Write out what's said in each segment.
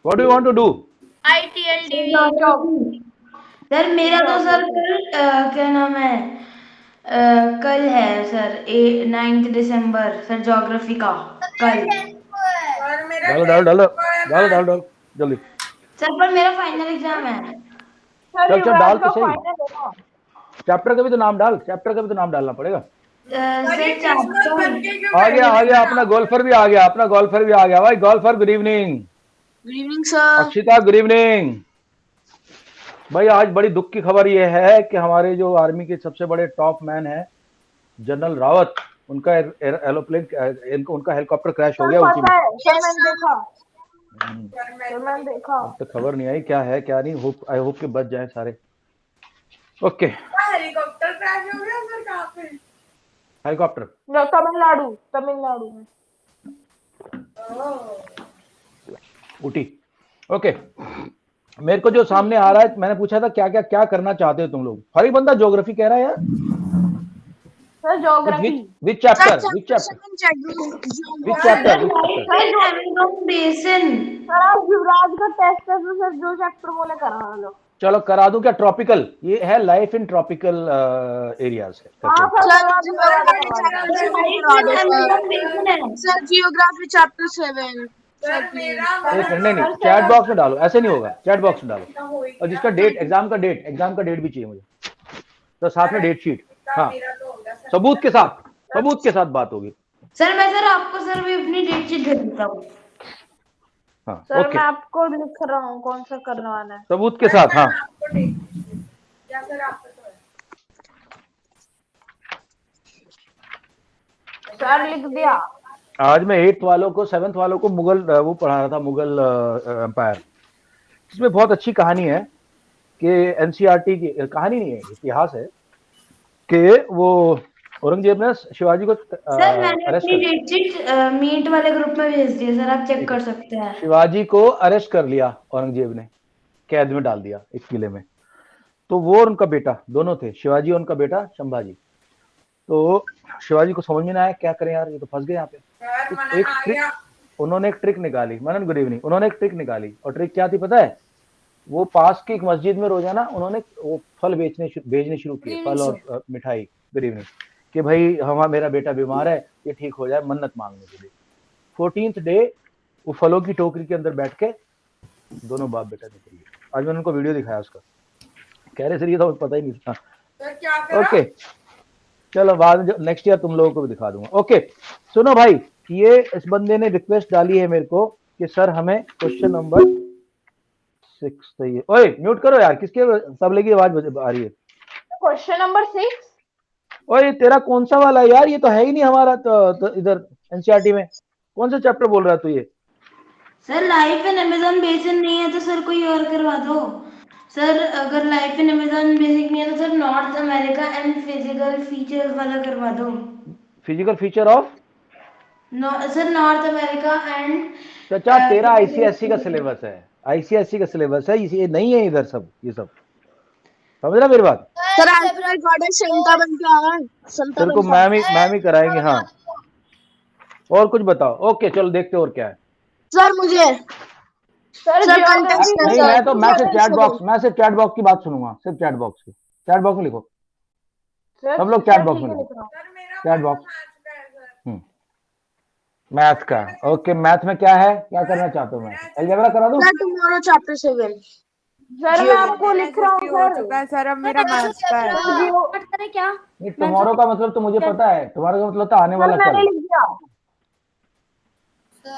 What do you want to do? ITLDV। Sir मेरा तो sir कल क्या नाम है कल है सर 9 दिसंबर सर ज्योग्राफी का कल। और मेरा डालो डालो 10 डालो को है डालो मैथ। डालो डालो जल्दी। सर पर मेरा फाइनल एग्जाम है। सर चल चल डाल युवराज तो का सही। फाइनल है ना। चैप्टर का भी तो नाम डाल, चैप्टर का भी तो नाम डालना पड़ेगा। और ये सर क्रिसमस चैप्टर बन के क्यों आ गया बैठे आ हैं गया, ना? अपना गोल्फर भी आ गया, अपना गोल्फर भी आ गया भाई। Golfer good evening. Good evening sir. Akshita good evening. भाई आज बड़ी दुख की खबर यह है कि हमारे जो आर्मी के सबसे बड़े टॉप मैन है जनरल रावत, उनका एरोप्लेन उनका हेलीकॉप्टर क्रैश हो सर गया उसी में। पता है सर मैंने देखा। सर मैं सर तो मैंने देखा। अब तक खबर नहीं आई क्या है क्या नहीं। होप आई होप कि बच जाए सारे। ओके। हेलीकॉप्टर क्रैश हो गया सर कहाँ पे? हेलीकॉप्टर तमिलनाडु तमिलनाडु में। ओह, ऊटी। ओके। मेरे को जो सामने आ रहा है, मैंने पूछा था क्या क्या क्या करना चाहते हो तुम लोग। हर एक बंदा ज्योग्राफी कह रहा है यार। Sir geography. Which chapter which chapter chapter 7 which sir chapter sir which life chapter. In Amazon basin. Sir आज युवराज का टेस्ट है तो सर जो चैप्टर बोले करा लो। चलो करा दूं क्या? ट्रॉपिकल, ये है लाइफ इन ट्रॉपिकल एरियाज है हाँ करके। सर करवा दो सर करवा दो मेरी करवा मेरा दो। Sir sir life in Amazon basin है। Sir geography chapter 7। सर मेरा एक मतलब मिनट, नहीं नहीं, सर चैट 7। बॉक्स में डालो, ऐसे नहीं होगा, चैट बॉक्स में डालो। ना हो ही और गया। जिसका डेट, एग्जाम का डेट भी चाहिए मुझे, तो साथ सर में डेट शीट। इसका हाँ, मेरा तो हो गया सर। सबूत के साथ बात होगी। सर मैं सर आपको सर भी अपनी डेट शीट दे देता हूँ। हाँ सर ओके, मैं आपको लिख रहा हूँ कौन सा करने वाला है। सबूत के सर साथ। हाँ मैं आपको देख क्या सर आपको तो है। सर लिख दिया। आज मैं 8th वालों को 7th वालों को मुगल वो पढ़ा रहा था, मुगल एम्पायर। इसमें बहुत अच्छी कहानी है कि एनसीईआरटी की कहानी नहीं है, इतिहास है कि वो औरंगजेब ने शिवाजी को सर मैंने अरेस्ट अपनी कर डेट शीट मीट वाले ग्रुप में भेज दी है सर आप चेक ठीक है, कर सकते हैं। शिवाजी को अरेस्ट कर लिया औरंगजेब ने, कैद में डाल दिया एक किले में। तो वो और उनका बेटा दोनों थे, शिवाजी और उनका बेटा संभाजी। तो शिवाजी को समझ में नहीं आया क्या करें यार, ये तो फंस गए यहाँ पे। सर तो मनन एक आ ट्रिक, गया। उन्होंने एक ट्रिक निकाली। मनन गुड इवनिंग। उन्होंने एक ट्रिक निकाली, और ट्रिक क्या थी पता है? वो पास की एक मस्जिद में रोजाना उन्होंने वो फल भेजने शुरू किए, फल और मिठाई। Good evening. कि भाई हमारा मेरा बेटा बीमार है, ये ठीक हो जाए, मन्नत मांगने के लिए। 14th डे वो फलों की टोकरी के अंदर बैठ के दोनों बाप बेटा निकल गए। आज मैंने उनको वीडियो दिखाया उसका, कह रहे सर ये तो पता ही नहीं था। सर क्या करा? ओके, चलो बाद में नेक्स्ट ईयर तुम लोगों को भी दिखा दूंगा। ओके सुनो भाई, ये इस बंदे ने रिक्वेस्ट डाली है मेरे को कि सर हमें क्वेश्चन नंबर 6 चाहिए। ओए म्यूट करो यार, किसके तबले की आवाज आ रही है? Question number 6। ओए तेरा कौन सा वाला है यार, ये तो है ही नहीं हमारा। तो इधर एनसीईआरटी में कौन सा चैप्टर बोल रहा है तू ये? Sir life in Amazon basin नहीं है तो सर कोई और करवा दो। सर अगर लाइफ इन अमेज़न बेसिक नहीं है तो sir North America and physical features वाला करवा दो। Physical feature of. Sir North America and चाचा तेरा आईसीएससी का सिलेबस है, आईसीएससी का सिलेबस है, ये नहीं है इधर सब, ये सब समझ रहा मेरी बात? सर आंसर रिकॉर्डेड संता बन के आ रहा है। संता तेरे को बन का मैम ही कराएंगे। हाँ और कुछ बताओ। ओके चलो देखते और क्या है। सर मुझे सर यार जियोग्राफी का नहीं, सर मैं सिर्फ चैट बॉक्स की बात सुनूंगा, सिर्फ चैट बॉक्स की। चैट बॉक्स में लिखो, सब लोग चैट सर बॉक्स ठीक में है लिखो। लिख रहा हूँ। सर मेरा चैट कौन सा बॉक्स। मैच का है सर? मैथ का। मेरा ओके मैथ में क्या है, क्या करना चाहते हो? मैथ अलजेब्रा करा दूं? Sir tomorrow chapter 7। सर मैं आपको लिख रहा हूँ हो सर। चुका है सर, अब मेरा मैथ्स का है। सर जियो करें क्या? नहीं टुमारो का मतलब तो मुझे पता है, टुमारो का मतलब था आने सर वाला मैंने कल। लिख दिया।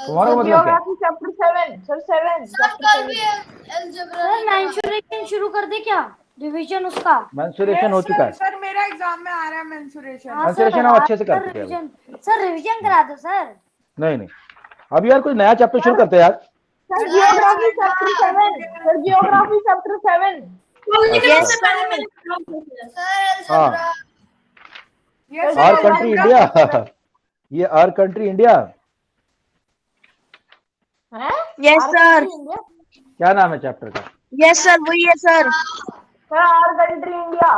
टुमारो का सर मतलब क्या है? Geography chapter 7 sir 7 chapter 7। Sir mensuration शुरू कर दे क्या? रिवीजन उसका। मेंसुरेशन हो यस चुका सर, है। सर मेरा एग्जाम में आ रहा है मेंसुरेशन। हाँ सर मेंसुरेशन हम अच्छे से कर सर चुके हैं अभी। रिवीजन करा दो सर। नहीं नहीं, अब यार कोई नया चैप्टर शुरू सर करते हैं यार। Sir geography chapter 7 sir geography chapter 7। अच्छा यस सर। हाँ, yes sir are sir country geography India ये आर कंट्री इंडिया। है। Yes sir. क्या नाम है चैप्टर का? यस सर वही है sir. Sir are country India.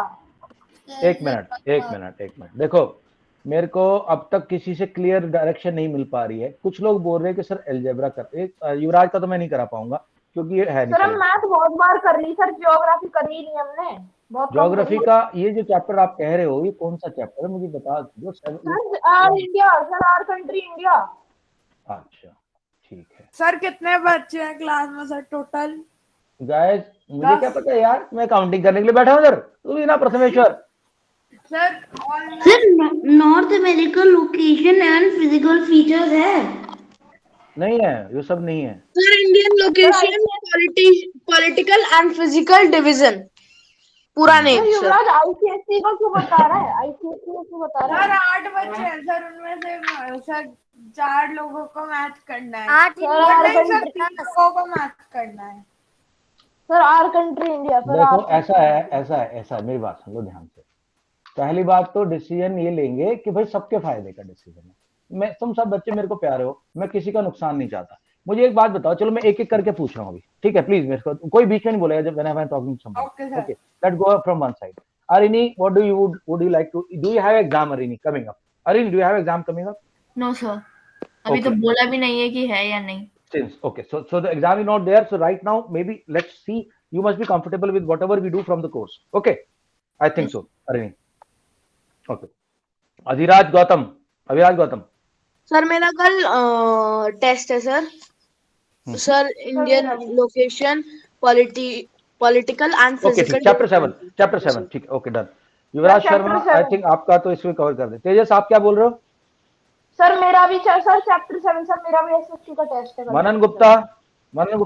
एक मिनट देखो, मेरे को अब तक किसी से क्लियर डायरेक्शन नहीं मिल पा रही है। कुछ लोग बोल रहे हैं कि सर एल्जेब्रा कर, एक युवराज का तो मैं नहीं करा पाऊंगा, क्योंकि ये है सर हम नहीं। मैथ बहुत बार कर ली सर, ज्योग्राफी करी नहीं हमने, बहुत कम ज्योग्राफी करी। का ये जो चैप्टर आप कह रहे हो, ये कौन सा चैप्टर है मुझे बता दो। Sir India, sir are country India. अच्छा ठीक है सर कितने बच्चे हैं क्लास में सर टोटल? गाइस, मुझे 10। क्या पता है यार, मैं काउंटिंग करने के लिए बैठा हूँ इधर, तू भी ना Prathmeshwar. Sir sir North America location and physical features है। नहीं है, ये सब नहीं है। Sir, Indian location, political and physical division. पूरा सर नेम सर। युवराज आईसीएससी का क्यों बता रहा है, आईसीएससी का क्यों बता रहा सर है? 8 बच्चे हैं सर, उनमें से सर 4 लोगों को मैथ करना है। 8 नहीं सर 3 लोगों को मैथ करना है। Sir are country India. Sir देखो आर ऐसा है, मेरी बात सुन लो ध्यान से। पहली बात तो डिसीजन ये लेंगे कि भाई सबके फायदे का डिसीजन है। मैं, तुम सब बच्चे मेरे को प्यारे हो, मैं किसी का नुकसान नहीं चाहता। मुझे एक बात बताओ, चलो मैं एक एक करके पूछ रहा हूँ अभी, ठीक है? प्लीज मेरे को कोई बीच में नहीं बोलेगा जब मैं टॉकिंग समझ। Okay, sir. Okay, let's go from one side. Arini, what do you would you like to do you have exam Arini coming up? Arini, do you have exam coming up? No sir, अभी तो Okay. बोला भी नहीं है कि है या नहीं। Since okay, so the exam is not there, so right now maybe let's see. You must be comfortable with whatever we do from the course. Okay, I think so. Arini. Okay. Abhiraj Gautam. Sir मेरा कल test है sir. Sir Indian location, political and okay, physical. ठीक, chapter 7 ठीक है, okay done. Yuvraj Sharma, I think आपका तो इसमें cover कर दे। तेजस, आप क्या बोल रहे हो? सर मेरा भी सर चैप्टर 7 सर, मेरा भी एसएससी का टेस्ट है। मनन गुप्ता नो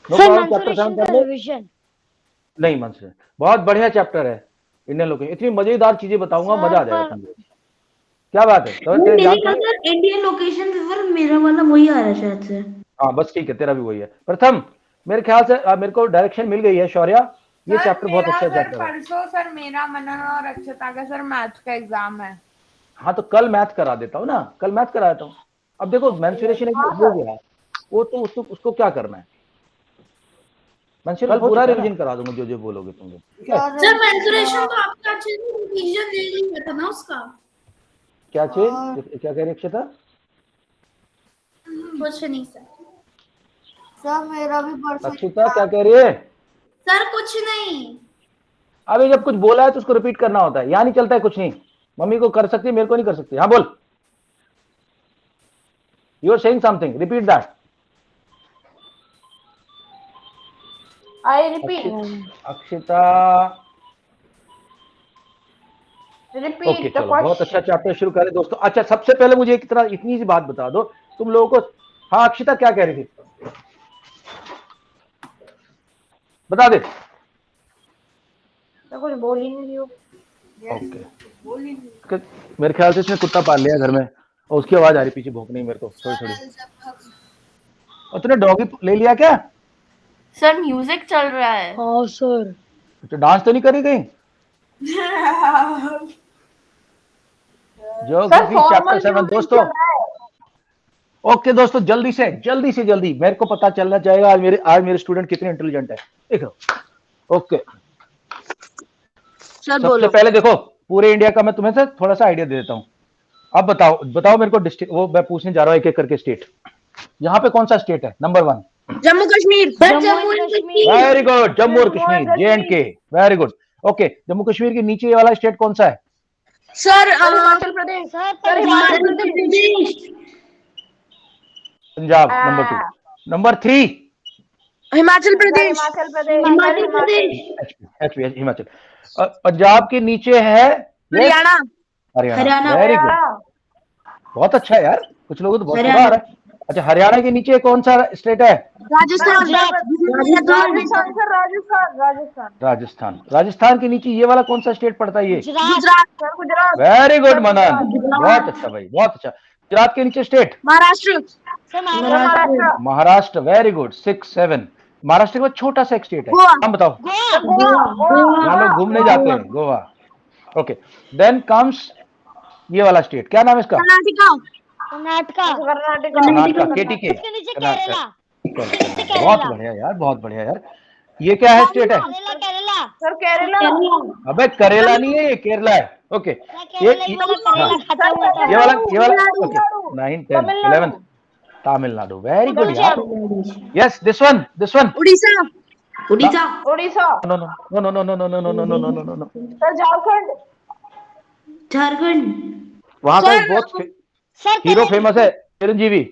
प्रॉब्लम, चैप्टर 7 कर लो। नहीं मंसूर, बहुत बढ़िया चैप्टर है इंडियन लोकेशन, इतनी मजेदार चीजें बताऊंगा, मजा आ जाएगा तुमको। क्या बात है? तो तेरे एग्जाम का इंडियन लोकेशन पर मेरा वाला वही आ रहा है शायद से। हाँ बस ठीक है, तेरा भी वही है। प्रथम, मेरे ख्याल से मेरे को डायरेक्शन मिल गई है। शौर्या, ये सर, चैप्टर बहुत मेरा अच्छा सर चैप्टर है। परसों सर मेरा, मनन और अक्षता का सर मैथ का एग्जाम है। हाँ तो कल मैथ करा देता हूँ ना, कल मैथ करा देता हूँ। अब देखो मेंसुरेशन एक हो गया, वो तो उसको क्या करना है, मेंसुरेशन पूरा रिवीजन करा दूंगा जो जो बोलोगे तुम लोग, ठीक है? सर मेंसुरेशन तो आपका अच्छे से रिवीजन ले लिया था ना उसका। क्या चीज, क्या कह रही अक्षता? कुछ नहीं सर। सर मेरा भी परसों। अक्षता क्या कह रही है? सर कुछ नहीं। अभी जब कुछ बोला है तो उसको रिपीट करना होता है, यहाँ नहीं चलता है कुछ नहीं। मम्मी को कर सकती है, मेरे को नहीं कर सकती। हाँ बोल, you are saying something, repeat that. I repeat. Akshita, repeat okay चलो, बहुत अच्छा चैप्टर शुरू करें दोस्तों। अच्छा, सबसे पहले मुझे एक तरह इतनी सी बात बता दो तुम लोगों को। हाँ अक्षिता, क्या कह रही थी, बता दे। तो कुछ बोल ही नहीं रही हो। ओके, मेरे ख्याल से इसने कुत्ता पाल लिया घर में और उसकी आवाज आ रही पीछे भौंकने मेरे को थोड़ी। और तूने डॉगी ले लिया क्या? सर म्यूजिक चल रहा है। हाँ सर। तो डांस तो नहीं करी कहीं? ज्योग्राफी चैप्टर 7 दोस्तों। ओके दोस्तों, जल्दी से मेरे को पता चलना चाहिए आज मेरे स्टूडेंट कितने इंटेलिजेंट है। देखो, ओके सबसे पहले देखो, पूरे इंडिया का मैं तुम्हें से थोड़ा सा आइडिया दे देता हूँ। अब बताओ मेरे को डिस्ट्रिक्ट, वो मैं पूछने जा रहा हूँ एक एक करके स्टेट। यहाँ पे कौन सा स्टेट है number 1? Jammu Kashmir. Very good, Jammu और Kashmir, J&K, very good. Okay, Jammu Kashmir के नीचे ये वाला स्टेट कौन सा है? Sir Himachal Pradesh. Sir Himachal Pradesh. Punjab number 2। Number 3 Himachal Pradesh. Himachal Pradesh. Himachal. Punjab के नीचे है हरियाणा। वेरी गुड, बहुत अच्छा है यार, कुछ लोगों को तो बहुत मजा आ रहा है। अच्छा, हरियाणा के नीचे कौन सा स्टेट है? राजस्थान के नीचे ये वाला कौन सा स्टेट पड़ता है? ये गुजरात। वेरी गुड मनन, बहुत अच्छा भाई, बहुत अच्छा। गुजरात के नीचे state? Maharashtra, very good, 6, 7। Maharashtra के बाद छोटा सा एक स्टेट है, नाम बताओ। यहाँ लोग घूमने जाते हैं, गोवा। ओके, देन कम्स ये वाला स्टेट, क्या नाम है इसका? कर्नाटका, KTK, बहुत बढ़िया यार, बहुत बढ़िया यार। ये क्या है स्टेट है? सर केरला। अबे करेला नहीं है, ये केरला है। ओके, ये वाला ओके, 9, 10, 11, तमिलनाडु, वेरी गुड यार। Yes, this one Orissa. Orissa. Orissa. No no no no no no no no no no no no no. Sir Jharkhand. Jharkhand. वहां का एक सर, बहुत हीरो फेमस है, चिरंजीवी।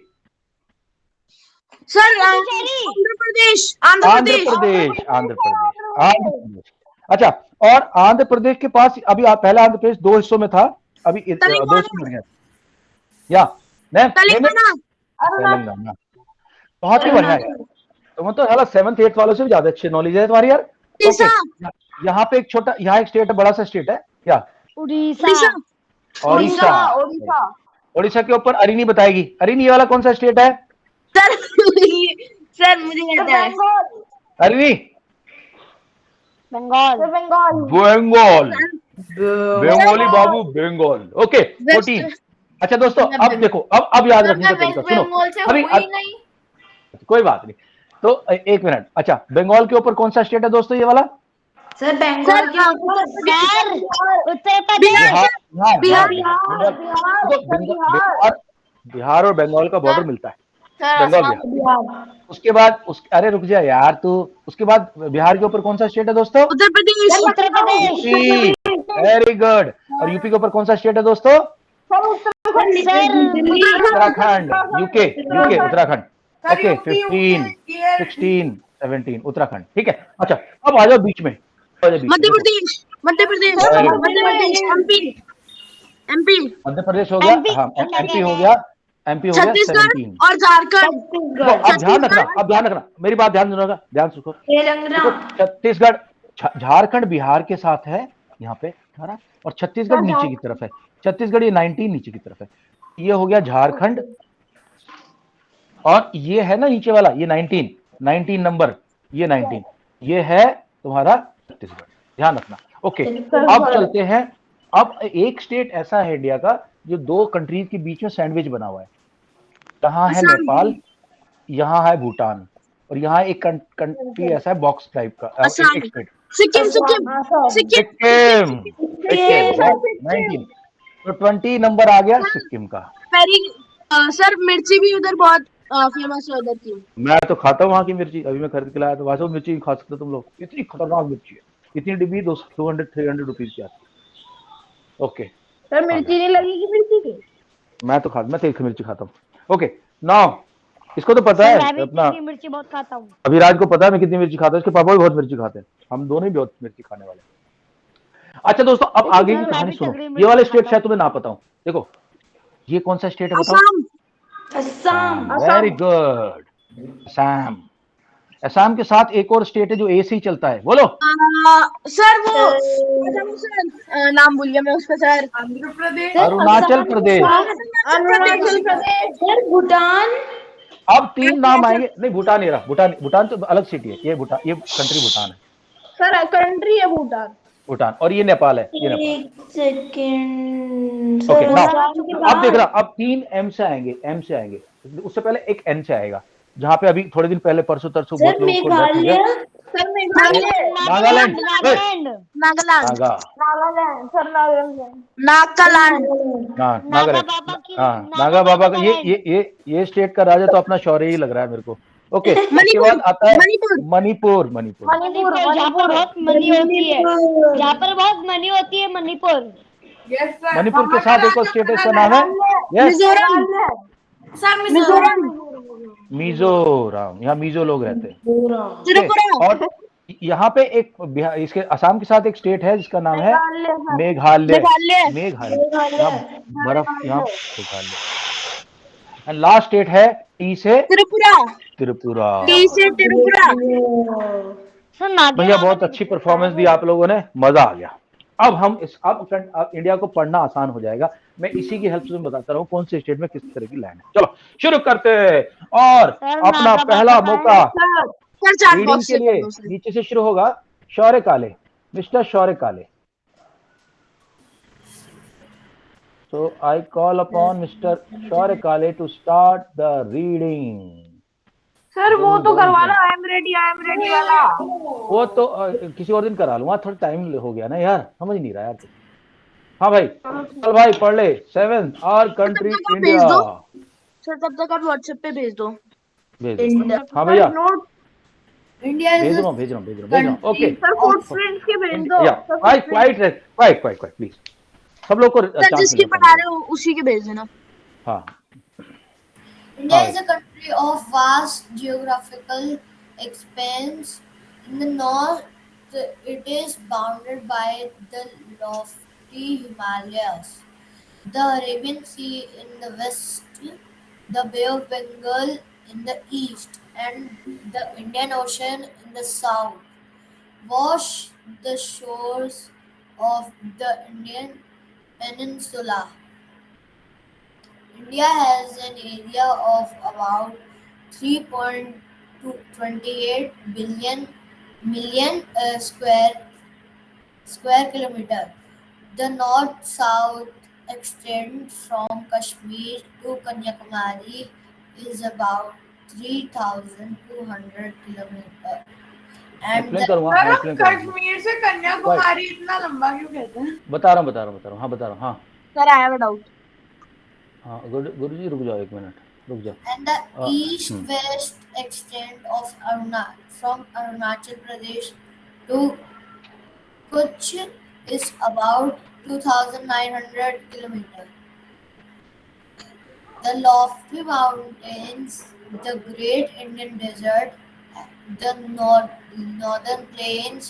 सर आंध्र प्रदेश। आंध्र प्रदेश, आंध्र प्रदेश, आंध्र प्रदेश। अच्छा, और आंध्र प्रदेश के पास अभी पहला आंध्र प्रदेश 2 हिस्सों में था, अभी 2 हिस्सों में गया। या तेलंगाना। बहुत ही बढ़िया यार, तुम तो साला 7th 8th वालों से भी ज्यादा अच्छी नॉलेज है तुम्हारी यार। ओके, यहाँ पे एक छोटा, यहाँ एक स्टेट है, बड़ा सा स्टेट है क्या? उड़ीसा। ओडिशा। ओडिशा के ऊपर अरिनी बताएगी। अरिनी, ये वाला कौन सा स्टेट है? सर सर मुझे पता है। अरिनी, बंगाल। बंगाल, बंगाली बाबू, बंगाल। ओके, 14। अच्छा दोस्तों, अब देखो, अब याद रखने का तरीका सुनो। बंगाल से अभी हुई नहीं। कोई बात नहीं, तो एक मिनट। अच्छा, बंगाल के ऊपर कौन सा स्टेट है दोस्तों ये वाला? सर बंगाल के ऊपर उत्तर प्रदेश। बिहार और बंगाल का बॉर्डर मिलता है, सर बंगाल असम। बिहार। उसके बाद अरे रुक जा यार तू, उसके बाद बिहार के ऊपर कौन सा स्टेट है दोस्तों? उत्तर प्रदेश। Very good. और यूपी के ऊपर कौन सा स्टेट है दोस्तों? उत्तराखंड। यूके उत्तराखंड। ओके, 15 16 17 उत्तराखंड, ठीक है। अच्छा, अब आ जाओ बीच में। मध्य प्रदेश। एमपी। मध्य प्रदेश हो गया, हाँ, एमपी हो गया, छत्तीसगढ़ 17। और झारखंड। तो अब ध्यान रखना, मेरी बात ध्यान सुनोगा, ध्यान सुनो। तेलंगाना। छत्तीसगढ़, झारखंड बिहार के साथ है यहाँ पे, और छत्तीसगढ़ नीचे की तरफ है। छत्तीसगढ़ ये 19 नीचे की तरफ है। ये हो गया झारखंड, और ये है ना नीचे वाला, ये 19 नंबर, ये 19, ये है तुम्हारा छत्तीसगढ़। ध्यान रखना। ओके, अब चलते हैं। अब एक स्टेट ऐसा है इंडिया का जो 2 कंट्रीज के बीच में सैंडविच बना हुआ है। यहाँ है नेपाल, यहाँ है भूटान, और यहाँ एक कंट्री ऐसा है बॉक्स टाइप का, एक स्टेट सिक्किम। 19। तो 20 नंबर आ गया सिक्किम का। सर मिर्ची भी उधर बहुत फेमस है उधर की। मैं तो खाता हूँ वहाँ की मिर्ची, अभी मैं खरीद के लाया, तो वैसे मिर्ची खा सकते हो तुम लोग, इतनी खतरनाक मिर्ची है। इतनी डिब्बी 200-300 रुपीज की आती है। ओके सर मिर्ची नहीं लगेगी मिर्ची की? मैं तीखी मिर्ची खाता हूँ। ओके, नाउ इसको तो पता है अपना, मिर्ची बहुत खाता हूँ। अभिराज को पता है मैं कितनी मिर्ची खाता हूँ, इसके पापा भी बहुत मिर्ची खाते हैं, हम दोनों ही बहुत मिर्ची खाने वाले हैं। अच्छा दोस्तों, अब आगे की कहानी सुनो। ये वाले स्टेट शायद तुम्हें ना पता हो। देखो, ये कौन सा स्टेट है बताओ? असम। Very good, Assam. असम के साथ एक और स्टेट है जो ए से ही चलता है, बोलो। सर वो सर नाम भूल गया मैं उसका सर। आंध्र प्रदेश। अरुणाचल प्रदेश। सर भूटान। अब 3 नाम आएंगे। नहीं, भूटान नहीं रहा, भूटान तो अलग सिटी है, ये कंट्री भूटान है। सर कंट्री है भूटान, और ये नेपाल है, ये नेपाल। एक सेकेंड। ओके, अब देख रहा, अब 3 एम से आएंगे। उससे पहले एक एन से आएगा, जहाँ पे अभी थोड़े दिन पहले परसों तरसों बहुत लोगों को डेथ हो गया। नागालैंड। नागा बाबा का ये स्टेट का राजा तो अपना शौर्य ही लग रहा है मेरे को। ओके, उसके बाद आता है मणिपुर। जहाँ पर बहुत मनी होती है, मणिपुर। मणिपुर के साथ एक और स्टेट है, इसका नाम है मिजोरम। यहाँ मिजो लोग रहते हैं। और यहाँ पे एक इसके असम के साथ एक स्टेट है जिसका नाम है मेघालय। बर्फ यहाँ मेघालय। एंड लास्ट स्टेट है टी से त्रिपुरा। भैया बहुत अच्छी परफॉर्मेंस दी आप लोगों ने, मजा आ गया। अब हम अब इंडिया को पढ़ना आसान हो जाएगा। मैं इसी की हेल्प से बताता रहूं कौन से स्टेट में किस तरह की लैंड है। चलो शुरू करते हैं, और अपना पहला मौका रीडिंग के लिए नीचे से शुरू होगा। शौर्य काले, मिस्टर शौर्य काले। So I call upon Mr. Shaurya Kale to start the reading. Sir वो तो करवा लो, आई एम रेडी वाला। वो तो किसी और दिन करा लूंगा, थोड़ा टाइम हो गया ना यार, समझ नहीं रहा यार। हाँ भाई, चल भाई पढ़ ले। 7th, our country India. Sir तब तक आप व्हाट्सएप पे भेज दो। भेज दो। हाँ भैया India भेज is रहा हूँ भेज रहा हूँ भेज रहा हूँ ओके सर फुटप्रिंट्स के भेज दो। या सर क्वाइट प्लीज सब लोग को सर चांस जिसकी मिलना बना चाहिए। रहे हो उसी के भेज देना। हाँ India is a country of vast geographical expanse. In the north, it is bounded by the lofty Himalayas, the Arabian Sea in the west, the Bay of Bengal in the east, and the Indian Ocean in the south. Wash the shores of the Indian peninsula. India has an area of about 3.28 million square kilometer. The north-south extent from Kashmir to Kanyakumari is about 3,200 kilometers. And explain the करूँगा sir, मैं हम explain करूँगा कश्मीर से कन्याकुमारी इतना लंबा क्यों कहते हैं? बता रहा हूँ हाँ बता रहा हूँ हाँ sir I have a doubt. हाँ गुरु जी रुक जाओ एक मिनट रुक जाओ And the east-west extent of from Arunachal Pradesh to Kutch is about 2,900 kilometers. The lofty mountains, the Great Indian Desert, the northern plains,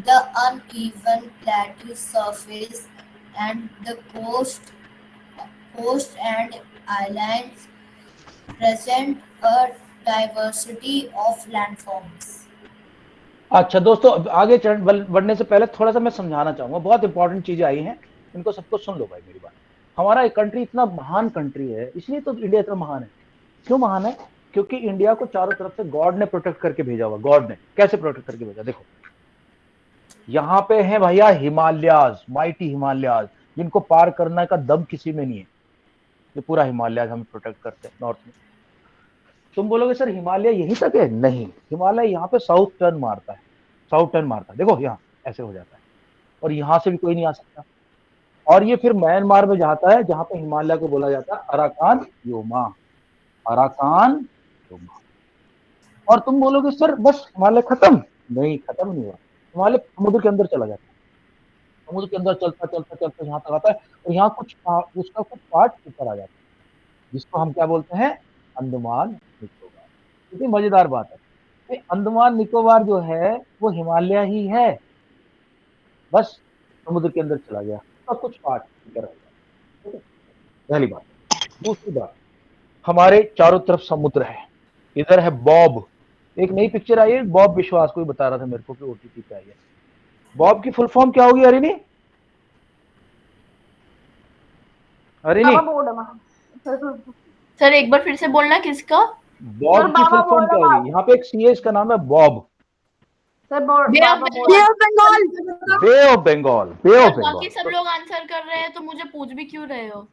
the uneven plateau surface, and the coast and islands present a diversity of landforms. अच्छा दोस्तों आगे बढ़ने से पहले थोड़ा सा मैं समझाना चाहूंगा बहुत इंपॉर्टेंट चीजें आई हैं इनको सबको सुन लो भाई मेरी बात। हमारा एक कंट्री इतना महान कंट्री है इसलिए तो इंडिया इतना महान है। क्यों महान है? क्योंकि इंडिया को चारों तरफ से गॉड ने प्रोटेक्ट करके भेजा हुआ। गॉड ने कैसे प्रोटेक्ट करके भेजा? देखो यहाँ पे है भैया हिमालयाज, माइटी हिमालयाज, जिनको पार करने का दम किसी में नहीं है। ये पूरा हिमालयाज हमें प्रोटेक्ट करते हैं नॉर्थ में। तुम बोलोगे सर हिमालय यहीं तक है? नहीं, हिमालय यहाँ पे साउथ टर्न मारता है, साउथ टर्न मारता है। देखो यहाँ ऐसे हो जाता है और यहाँ से भी कोई नहीं आ सकता। और ये फिर म्यांमार में जाता है जहां पे हिमालय को बोला जाता है अराकान योमा, अराकान योमा। और तुम बोलोगे सर बस हिमालय खत्म? नहीं, खत्म नहीं हुआ। हिमालय समुद्र के अंदर चला जाता है, समुद्र के अंदर चलता चलता चलता यहाँ तक आता है और यहाँ कुछ उसका कुछ पार्ट ऊपर आ जाता है जिसको हम क्या बोलते हैं? अंडमान निकोबार। कितनी मजेदार बात है कि अंडमान निकोबार जो है वो हिमालय ही है, बस समुद्र के अंदर चला गया, उसका कुछ पार्ट ऊपर आ गया। पहली बात। दूसरी बात, हमारे चारों तरफ समुद्र है। इधर है बॉब, एक नई पिक्चर आई है, बॉब विश्वास, कोई बता रहा था मेरे को कि ओटीटी पे आई है। बॉब की फुल फॉर्म क्या होगी अरिनी? अरिनी सर एक बार फिर से बोलना किसका? बॉब की फुल फॉर्म क्या होगी? यहाँ पे एक सीएस का नाम है Bob. Sir bay of Bengal. Bay of Bengal, bay of Bengal. बाकी सब लोग आंसर कर रहे हैं तो मुझे पूछ भी क्यों रहे हो?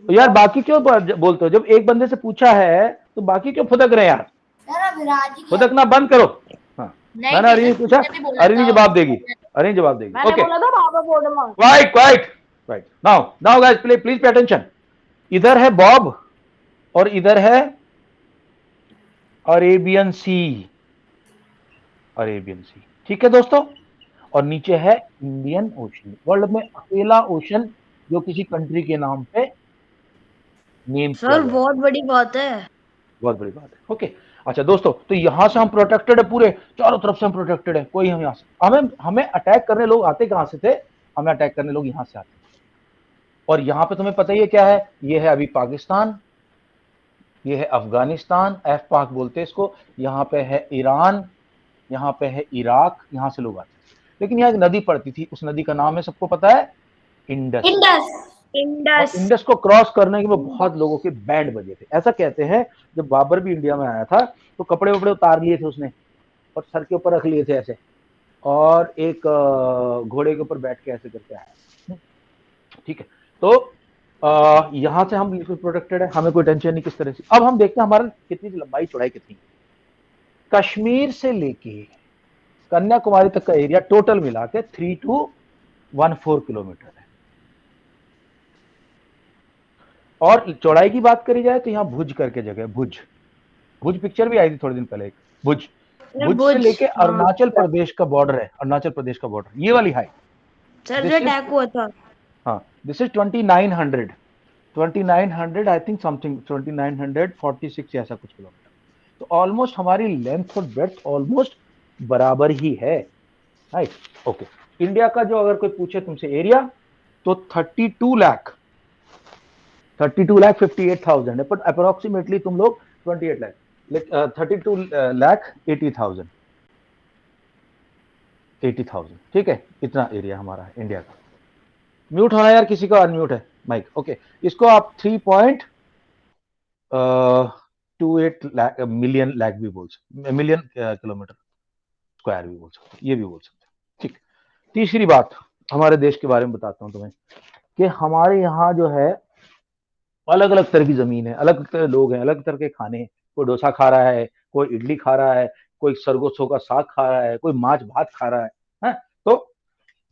तो यार बाकी क्यों बोलते हो? जब एक बंदे से पूछा है तो बाकी क्यों फुदक रहे हैं यार? फुदकना बंद करो। हाँ मैंने अरिनी पूछा, अरिनी जवाब देगी, अरिनी जवाब देगी। Okay quite quite right. Now guys please pay attention. इधर है बॉब और इधर है अरेबियन सी, अरेबियन सी, ठीक है दोस्तों। और नीचे है इंडियन ओशन, वर्ल्ड में अकेला ओशन जो किसी कंट्री के नाम पे नेम। सर बहुत बड़ी बात है, बहुत बड़ी बात है। ओके अच्छा दोस्तों, तो यहां से हम प्रोटेक्टेड है, पूरे चारों तरफ से हम प्रोटेक्टेड है। कोई हम यहाँ से हमें अटैक करने लोग आते कहां से थे? हमें अटैक करने लोग यहां से आते। और यहाँ पे तुम्हें पता ही है क्या है? ये है अभी पाकिस्तान, ये है अफगानिस्तान, एफ पाक बोलते हैं इसको, यहाँ पे है ईरान, यहाँ पे है इराक, यहाँ से लोग आते हैं। लेकिन यहाँ एक नदी पड़ती थी, उस नदी का नाम है, सबको पता है, इंडस। इंडस को क्रॉस करने के लिए बहुत लोगों के बैंड बजे थे। ऐसा कहते हैं जब बाबर भी इंडिया में आया था तो कपड़े वपड़े उतार लिए थे उसने और सर के ऊपर रख लिए थे ऐसे, और एक घोड़े के ऊपर बैठ के ऐसे करके आया। ठीक है, तो यहां से हम बिल्कुल प्रोटेक्टेड है, हमें कोई टेंशन नहीं किस तरह से। अब हम देखते हैं हमारा कितनी लंबाई चौड़ाई कितनी। कश्मीर से लेके कन्याकुमारी तक का एरिया टोटल मिला के 3214 किलोमीटर है। और चौड़ाई की बात करी जाए तो यहाँ भुज करके जगह, भुज, भुज पिक्चर भी आई थी थोड़े दिन पहले, भुज, भुज से लेके अरुणाचल प्रदेश का बॉर्डर है, अरुणाचल प्रदेश का बॉर्डर, ये वाली हाइट सर जो अटैक हुआ था। हाँ, this is 2900 I think something 2946 ऐसा कुछ किलोमीटर। तो ऑलमोस्ट हमारी लेंथ और ब्रेड्थ ऑलमोस्ट बराबर ही है, राइट। ओके, इंडिया का जो अगर कोई पूछे तुमसे एरिया तो 32,58,000 है, बट अप्रोक्सीमेटली तुम लोग 28 लाख, 32,80,000, ठीक है, इतना एरिया हमारा इंडिया का। म्यूट होना यार, किसी का अनम्यूट है माइक। ओके, इसको आप 3.28 मिलियन लाख भी बोल सकते, मिलियन किलोमीटर स्क्वायर भी बोल सकते, ये भी बोल सकते, ठीक। तीसरी बात हमारे देश के बारे में बताता हूं तुम्हें कि हमारे यहाँ जो है अलग अलग तरह की जमीन है, अलग तरह लोग हैं, अलग तरह के खाने हैं। कोई डोसा खा रहा है, कोई इडली खा रहा है, कोई सरगों का साग खा रहा है, कोई माछ भात खा रहा है? तो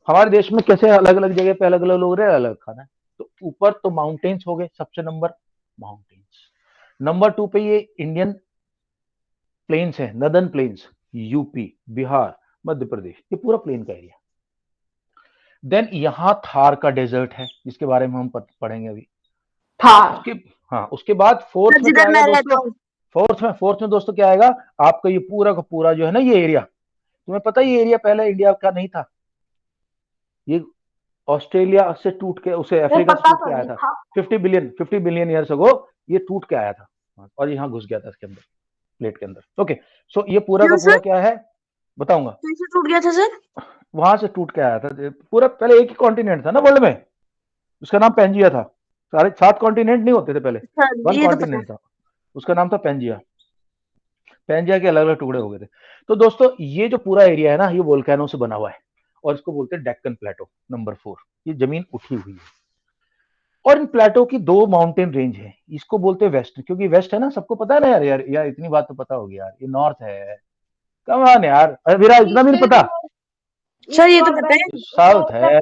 हमारे देश में कैसे अलग अलग जगह पे अलग अलग लोग रहे, अलग खाना है। तो ऊपर तो माउंटेन्स हो गए, सबसे नंबर माउंटेन्स, नंबर 2 पे ये इंडियन प्लेन्स है, northern planes, UP, Bihar, Madhya Pradesh, ये पूरा प्लेन का एरिया। देन यहाँ थार का डेजर्ट है, जिसके बारे में हम पढ़ेंगे अभी। थार, हाँ, उसके बाद फोर्थ में क्या आएगा दोस्तों, फोर्थ में दोस्तों क्या आएगा आपका, ये पूरा का पूरा जो है ना ये एरिया, तुम्हें पता है ये एरिया पहले इंडिया का नहीं था, ये ऑस्ट्रेलिया से टूट के, उसे अफ्रीका से टूट के आया था 50 बिलियन ईयर्स अगो, ये टूट के आया था और यहाँ घुस गया था इसके अंदर, प्लेट के अंदर। ओके, सो ये पूरा का पूरा क्या है बताऊंगा। कैसे टूट गया था सर? वहां से टूट के आया था पूरा, पहले एक ही कॉन्टिनेंट था ना वर्ल्ड में, उसका नाम पेंजिया था। सारे 7 कॉन्टिनेंट नहीं होते थे पहले, 1 कॉन्टिनेंट था, उसका नाम था पेंजिया। पेंजिया के अलग अलग टुकड़े हो गए थे। तो दोस्तों ये जो पूरा एरिया है ना, ये वोल्केनो से बना हुआ है और इसको बोलते हैं डेक्कन प्लेटो नंबर 4। ये जमीन उठी हुई है और इन प्लेटो की 2 माउंटेन रेंज है, इसको बोलते हैं वेस्ट, क्योंकि वेस्ट है ना, सबको पता है ना यार इतनी बात तो पता होगी यार, ये नॉर्थ है, कम ऑन यार, मेरा इतना भी नहीं पता सर ये तो पता है। साउथ है,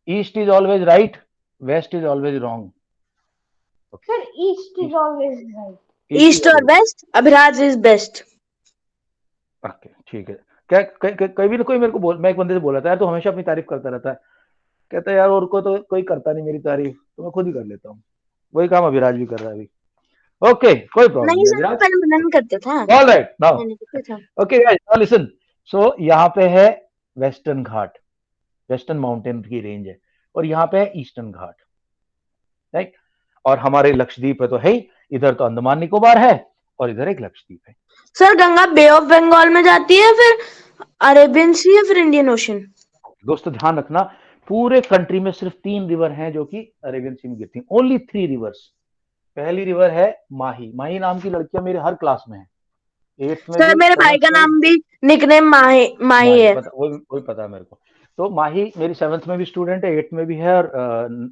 east is always right, west is always wrong. Sir east is always right, east और west, Abhiraj is best. Okay ठीक है। क्या कभी भी कोई मेरे को मैं एक बंदे से बोला था यार, तो हमेशा अपनी तारीफ करता रहता है, कहता है यार और को तो कोई करता नहीं मेरी तारीफ, तो मैं खुद ही कर लेता हूँ, वही काम अभिराज भी कर रहा है अभी। ओके, कोई प्रॉब्लम नहीं सर, पहले मना नहीं करता था। Alright now okay guys, now listen. So यहाँ पे है वेस्टर्न घाट, वेस्टर्न माउंटेन की रेंज है, और यहाँ पे है ईस्टर्न घाट, राइट। और हमारे लक्षद्वीप है तो है ही, इधर तो अंडमान निकोबार है और इधर एक लक्षद्वीप है। Sir Ganga bay of Bengal में जाती है, फिर अरेबियन सी या फिर इंडियन ओशन? दोस्तों ध्यान रखना, पूरे कंट्री में सिर्फ 3 रिवर हैं जो कि अरेबियन सी में गिरती हैं, ओनली 3 रिवर्स। पहली रिवर है माही, माही नाम की लड़कियां मेरे हर क्लास में है, 8th में सर भी, मेरे भाई का नाम भी निकनेम माही है, वही पता है मेरे को। तो माही मेरी 7th में भी स्टूडेंट है, 8th में भी है, और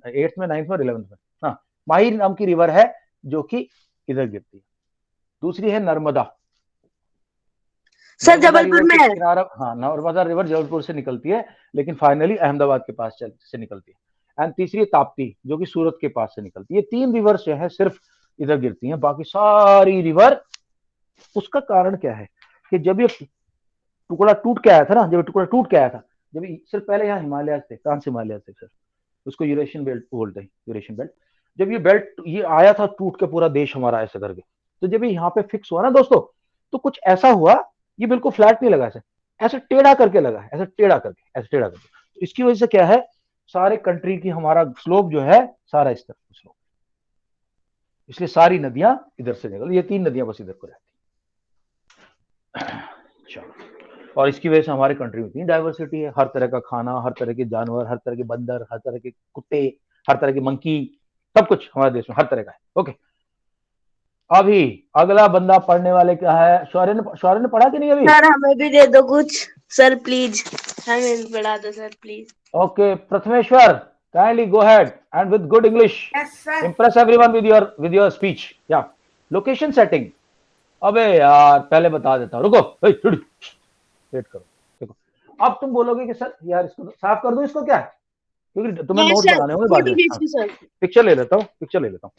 8th में, 9th में और 11th में। हाँ, माही नाम की रिवर है जो कि इधर गिरती है। दूसरी है नर्मदा, सर जबलपुर में है। हाँ, नर्मदा रिवर जबलपुर से निकलती है, लेकिन फाइनली अहमदाबाद के पास से निकलती है। एंड तीसरी ताप्ती जो कि सूरत के पास से निकलती है। ये 3 रिवर जो है सिर्फ इधर गिरती हैं, बाकी सारी रिवर। उसका कारण क्या है कि जब ये टुकड़ा टूट के आया था ना, जब सिर्फ पहले यहाँ हिमालय थे, ट्रांस हिमालय थे सर, उसको यूरेशियन बेल्ट बोलते हैं, यूरेशियन बेल्ट। जब ये बेल्ट ये आया था टूट के, पूरा देश हमारा ऐसे करके, तो जब ये यहाँ पे फिक्स हुआ ना दोस्तों, तो कुछ ऐसा हुआ, ये बिल्कुल फ्लैट नहीं लगा, ऐसे टेढ़ा करके लगा, ऐसे टेढ़ा करके। तो इसकी वजह से क्या है, सारे कंट्री की हमारा स्लोप जो है सारा इस तरफ स्लोप, इसलिए सारी नदियां इधर से निकल, ये 3 नदियां बस इधर को रहती। और इसकी वजह से हमारे कंट्री में इतनी डाइवर्सिटी है, हर तरह का खाना, हर तरह के जानवर, हर तरह के बंदर, हर तरह के कुत्ते, हर तरह के मंकी, सब कुछ हमारे देश में हर तरह का है। ओके, अभी अगला बंदा पढ़ने वाले क्या है, शौर्य ने पढ़ा कि नहीं अभी? सर हमें भी दे दो कुछ सर प्लीज, हमें भी पढ़ा दो sir please. Okay Prathmeshwar, kindly go ahead and with good English impress everyone with your speech. या लोकेशन सेटिंग, अबे यार पहले बता देता हूँ, रुको वेट करो। देखो अब तुम बोलोगे कि सर यार इसको साफ कर दूं, इसको क्या क्योंकि तुम्हें हाँ नोट सर, बनाने होंगे बाद फोटो में। खींच के सर। पिक्चर ले लेता हूँ।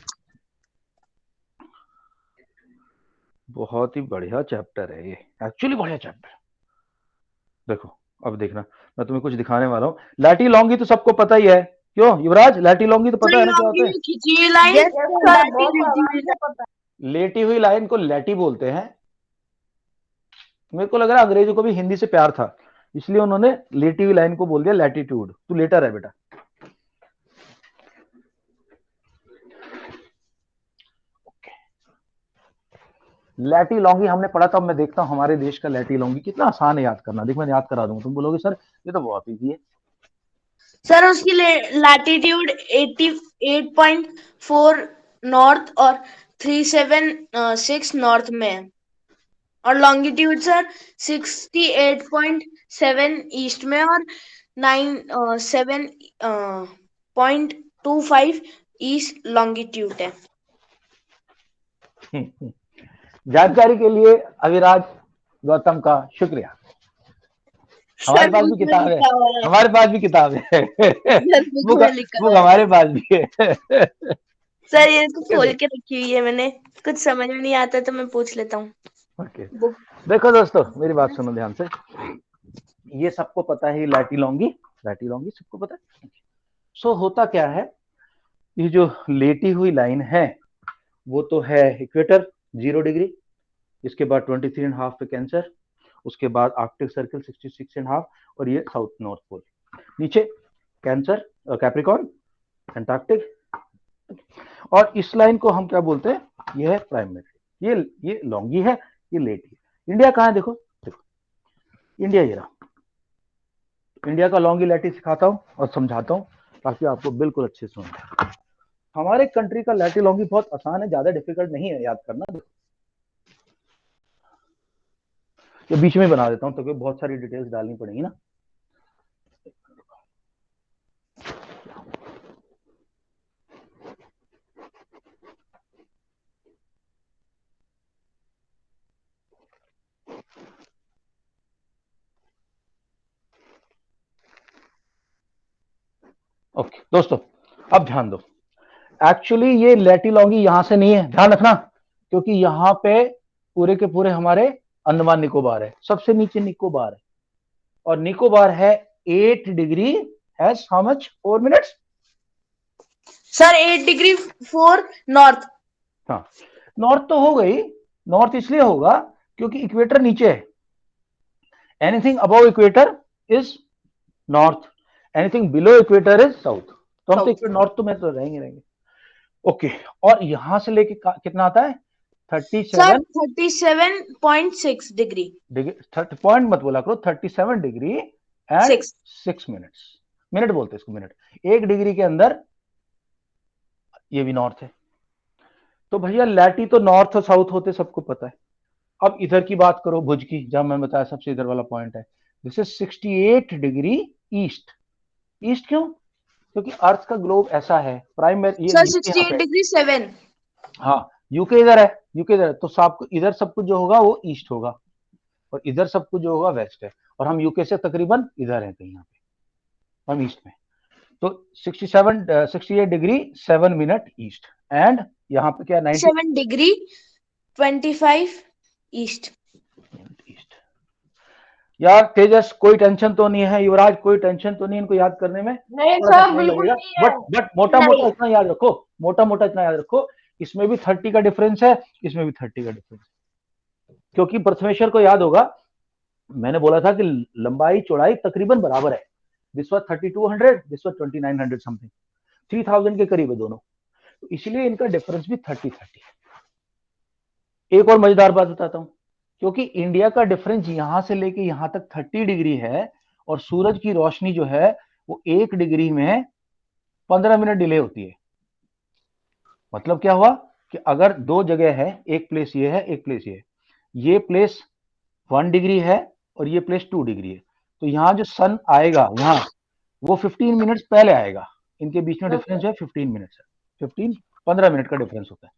बहुत ही बढ़िया चैप्टर है ये, एक्चुअली बढ़िया चैप्टर। देखो अब देखना, मैं तुम्हें कुछ दिखाने वाला हूँ। लैटी लॉन्गी तो सबको पता ही है, क्यों युवराज? लैटी लॉन्गी तो पता है ना क्या होता है? खींची हुई लाइन, यस सर, बहुत आराम से पता है। लेटी हुई लाइन को लैटी बोलते हैं। मेरे को लग रहा है अंग्रेजों को भी हिंदी से प्यार था, इसलिए उन्होंने लेटी हुई लाइन को बोल दिया लैटिट्यूड। तू लेटर है बेटा। लैटी लॉन्गी हमने पढ़ा था। मैं देखता हूं हमारे देश का लैटी लॉन्गी कितना आसान है याद करना। देख मैं याद करा दूंगा, तुम बोलोगे सर ये तो बहुत इजी है। सर उसकी लैटिट्यूड 88.4 नॉर्थ और 376 नॉर्थ में है, और लॉन्गिट्यूड सर 68.7 ईस्ट में और 97.25 ईस्ट लॉन्गिट्यूड है। जानकारी के लिए अविराज गौतम का शुक्रिया। हमारे पास भी किताब है, हमारे पास भी किताब है। बुक हमारे पास भी है। सर ये तो खोल के रखी हुई है मैंने, कुछ समझ में नहीं आता तो मैं पूछ लेता हूँ। ओके देखो दोस्तों, मेरी बात सुनो ध्यान से। ये सबको पता है लैटी लॉन्गी सबको पता है। सो होता क्या है, ये जो लेटी हुई लाइन है वो तो है इक्वेटर 0 डिग्री, इसके बाद 23.5 पे कैंसर, उसके बाद आर्कटिक सर्कल 66.5 और ये साउथ नॉर्थ पोल, नीचे कैंसर कैप्रिकॉर्न एंटार्क्टिक। और इस लाइन को हम क्या बोलते हैं? ये है प्राइमरी, ये लॉन्गी है, ये लेटी है। इंडिया कहाँ है? देखो इंडिया ये रहा। इंडिया का लॉन्गी लैटी सिखाता हूँ और समझाता हूँ ताकि आपको बिल्कुल अच्छे से समझ आए। हमारे कंट्री का लैटी लॉन्गी बहुत आसान है, ज्यादा डिफिकल्ट नहीं है याद करना। ये बीच में बना देता हूँ क्योंकि बहुत सारी डिटेल्स डालनी पड़ेगी ना। ओके दोस्तों, अब ध्यान दो। एक्चुअली ये लैटी लॉन्गी यहां से नहीं है, ध्यान रखना, क्योंकि यहाँ पे पूरे के पूरे हमारे अंडमान निकोबार है। सबसे नीचे निकोबार है, और निकोबार है 8 degree has how much 4 minutes sir 8 degree 4 north. हाँ, नॉर्थ तो हो गई। नॉर्थ इसलिए होगा क्योंकि इक्वेटर नीचे है। Anything above equator is north, anything below equator is south. तो हम तो इक्वेटर नॉर्थ तो में तो रहेंगे। ओके, और यहां से लेके कितना आता है? 37.6 डिग्री। पॉइंट मत बोला करो, 37 डिग्री एंड 6 मिनट्स। मिनट बोलते इसको, मिनट। 1 डिग्री के अंदर ये भी नॉर्थ है। तो भैया लैटी तो नॉर्थ और साउथ होते सबको पता है। अब इधर की बात करो, भुज की, जहां मैं बताया सबसे इधर वाला पॉइंट है, this is 68 degree east. East क्यों? क्योंकि अर्थ का ग्लोब ऐसा है, प्राइमरी सर 68 डिग्री 7। हाँ, यूके इधर है, यूके इधर है, तो सब इधर सब कुछ जो होगा वो ईस्ट होगा, और इधर सब कुछ जो होगा वेस्ट है। और हम यूके से तकरीबन इधर हैं कहीं, यहाँ पे हम ईस्ट में। तो 68 डिग्री 7 मिनट ईस्ट, एंड यहाँ पे क्या 7 डिग्री 25 ईस्ट। यार तेजस कोई टेंशन तो नहीं है, युवराज कोई टेंशन तो नहीं इनको याद करने में? नहीं सर, बिल्कुल नहीं है। बट मोटा मोटा इतना याद रखो, मोटा मोटा इतना याद रखो, इसमें भी 30 का डिफरेंस है, इसमें भी 30 का डिफरेंस है। क्योंकि प्रथमेश्वर को याद होगा, मैंने बोला था कि लंबाई चौड़ाई तकरीबन बराबर है। This was 3200, this was 2900 something, 3000 के करीब है दोनों, तो इसलिए इनका डिफरेंस भी 30 है। एक और मजेदार बात बताता हूं, क्योंकि इंडिया का डिफरेंस यहां से लेके यहां तक 30 डिग्री है, और सूरज की रोशनी जो है वो 1 डिग्री में 15 मिनट डिले होती है। मतलब क्या हुआ कि अगर दो जगह है, एक प्लेस ये है, एक प्लेस ये प्लेस 1 डिग्री है और ये प्लेस 2 डिग्री है, तो यहाँ जो सन आएगा यहाँ वो 15 मिनट्स पहले आएगा। इनके बीच में डिफरेंस है 15 मिनट्स है, 15 मिनट का डिफरेंस होता है।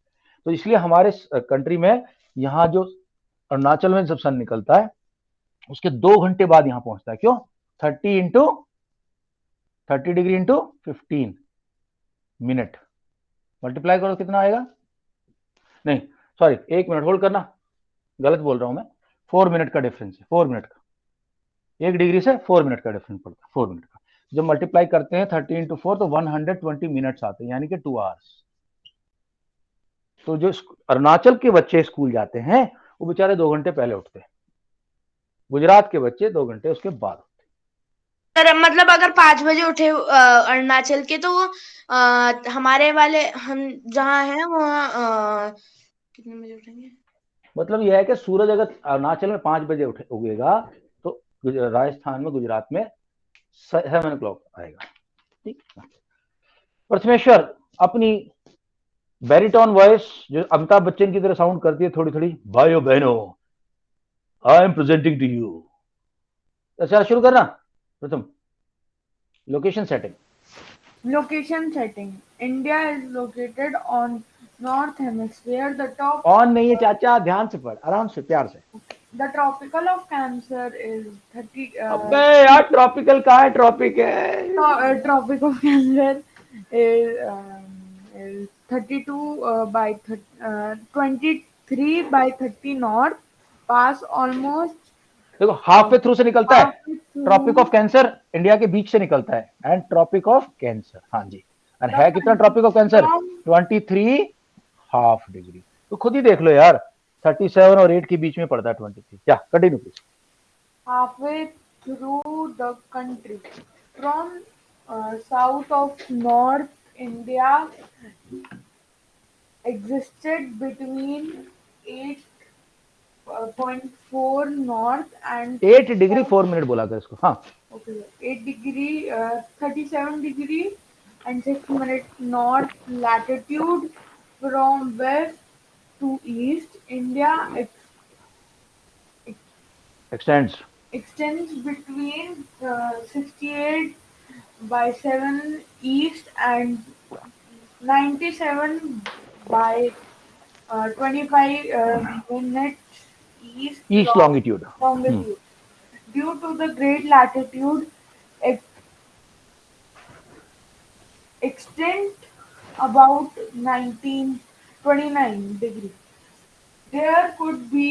तो इसलिए हमारे कंट्री में यहाँ जो अरुणाचल में जब सन निकलता है उसके 2 घंटे बाद यहाँ पहुंचता है। क्यों? 30 into 30 degree into 15 minute, multiply करो कितना आएगा, नहीं सॉरी 1 मिनट होल्ड करना, गलत बोल रहा हूं मैं, 4 मिनट का डिफरेंस है, 4 मिनट का, 1 डिग्री से 4 मिनट का डिफरेंस पड़ता है, 4 मिनट का। जब मल्टीप्लाई करते हैं 30 इंटू 4 तो 120 मिनट्स आते हैं, यानी कि 2 आवर्स। तो जो अरुणाचल के बच्चे स्कूल जाते हैं वो बेचारे 2 घंटे पहले उठते हैं, गुजरात के बच्चे 2 घंटे उसके बाद। सर मतलब अगर 5 बजे उठे अरुणाचल के, तो हमारे वाले हम जहाँ हैं वहाँ कितने बजे उठेंगे? मतलब यह है कि सूरज अगर अरुणाचल में 5 बजे उगेगा तो राजस्थान में, गुजरात में 7 o'clock आएगा। ठीक, प्रथमेश्वर अपनी बैरिटोन वॉइस जो अमिताभ बच्चन की तरह साउंड करती है थोड़ी थोड़ी, भाइयों बहनों I am presenting to you. अच्छा शुरू करना, प्रथम location setting. Location setting. India is located on north hemisphere. The top on नहीं है चाचा, ध्यान से पढ़, आराम से, प्यार से। the tropical of Cancer is 30. अबे यार ट्रॉपिकल कहाँ है, ट्रॉपिक है। Tropic of Cancer is 32 by 23 by 30 north. Pass almost देखो हाफ वे थ्रू से निकलता है, halfway through tropic of cancer India के बीच से निकलता है, एंड ट्रॉपिक ऑफ कैंसर, हाँ जी। और है कितना tropic of cancer, 23 half degree. तो खुद ही देख लो यार, 37 और 8 के बीच में पड़ता है 23। क्या continue please. halfway through the country from south of North India existed between 8.4 north and 8 degree 4 minute बोला कर इसको, हाँ। okay 8 degree 37 degree and 6 minutes north latitude from west to east. India extends between 68 by 7 east and 97 by 25 minutes east longitude. longitude. Due to the great latitude extent about 29 degrees. There could be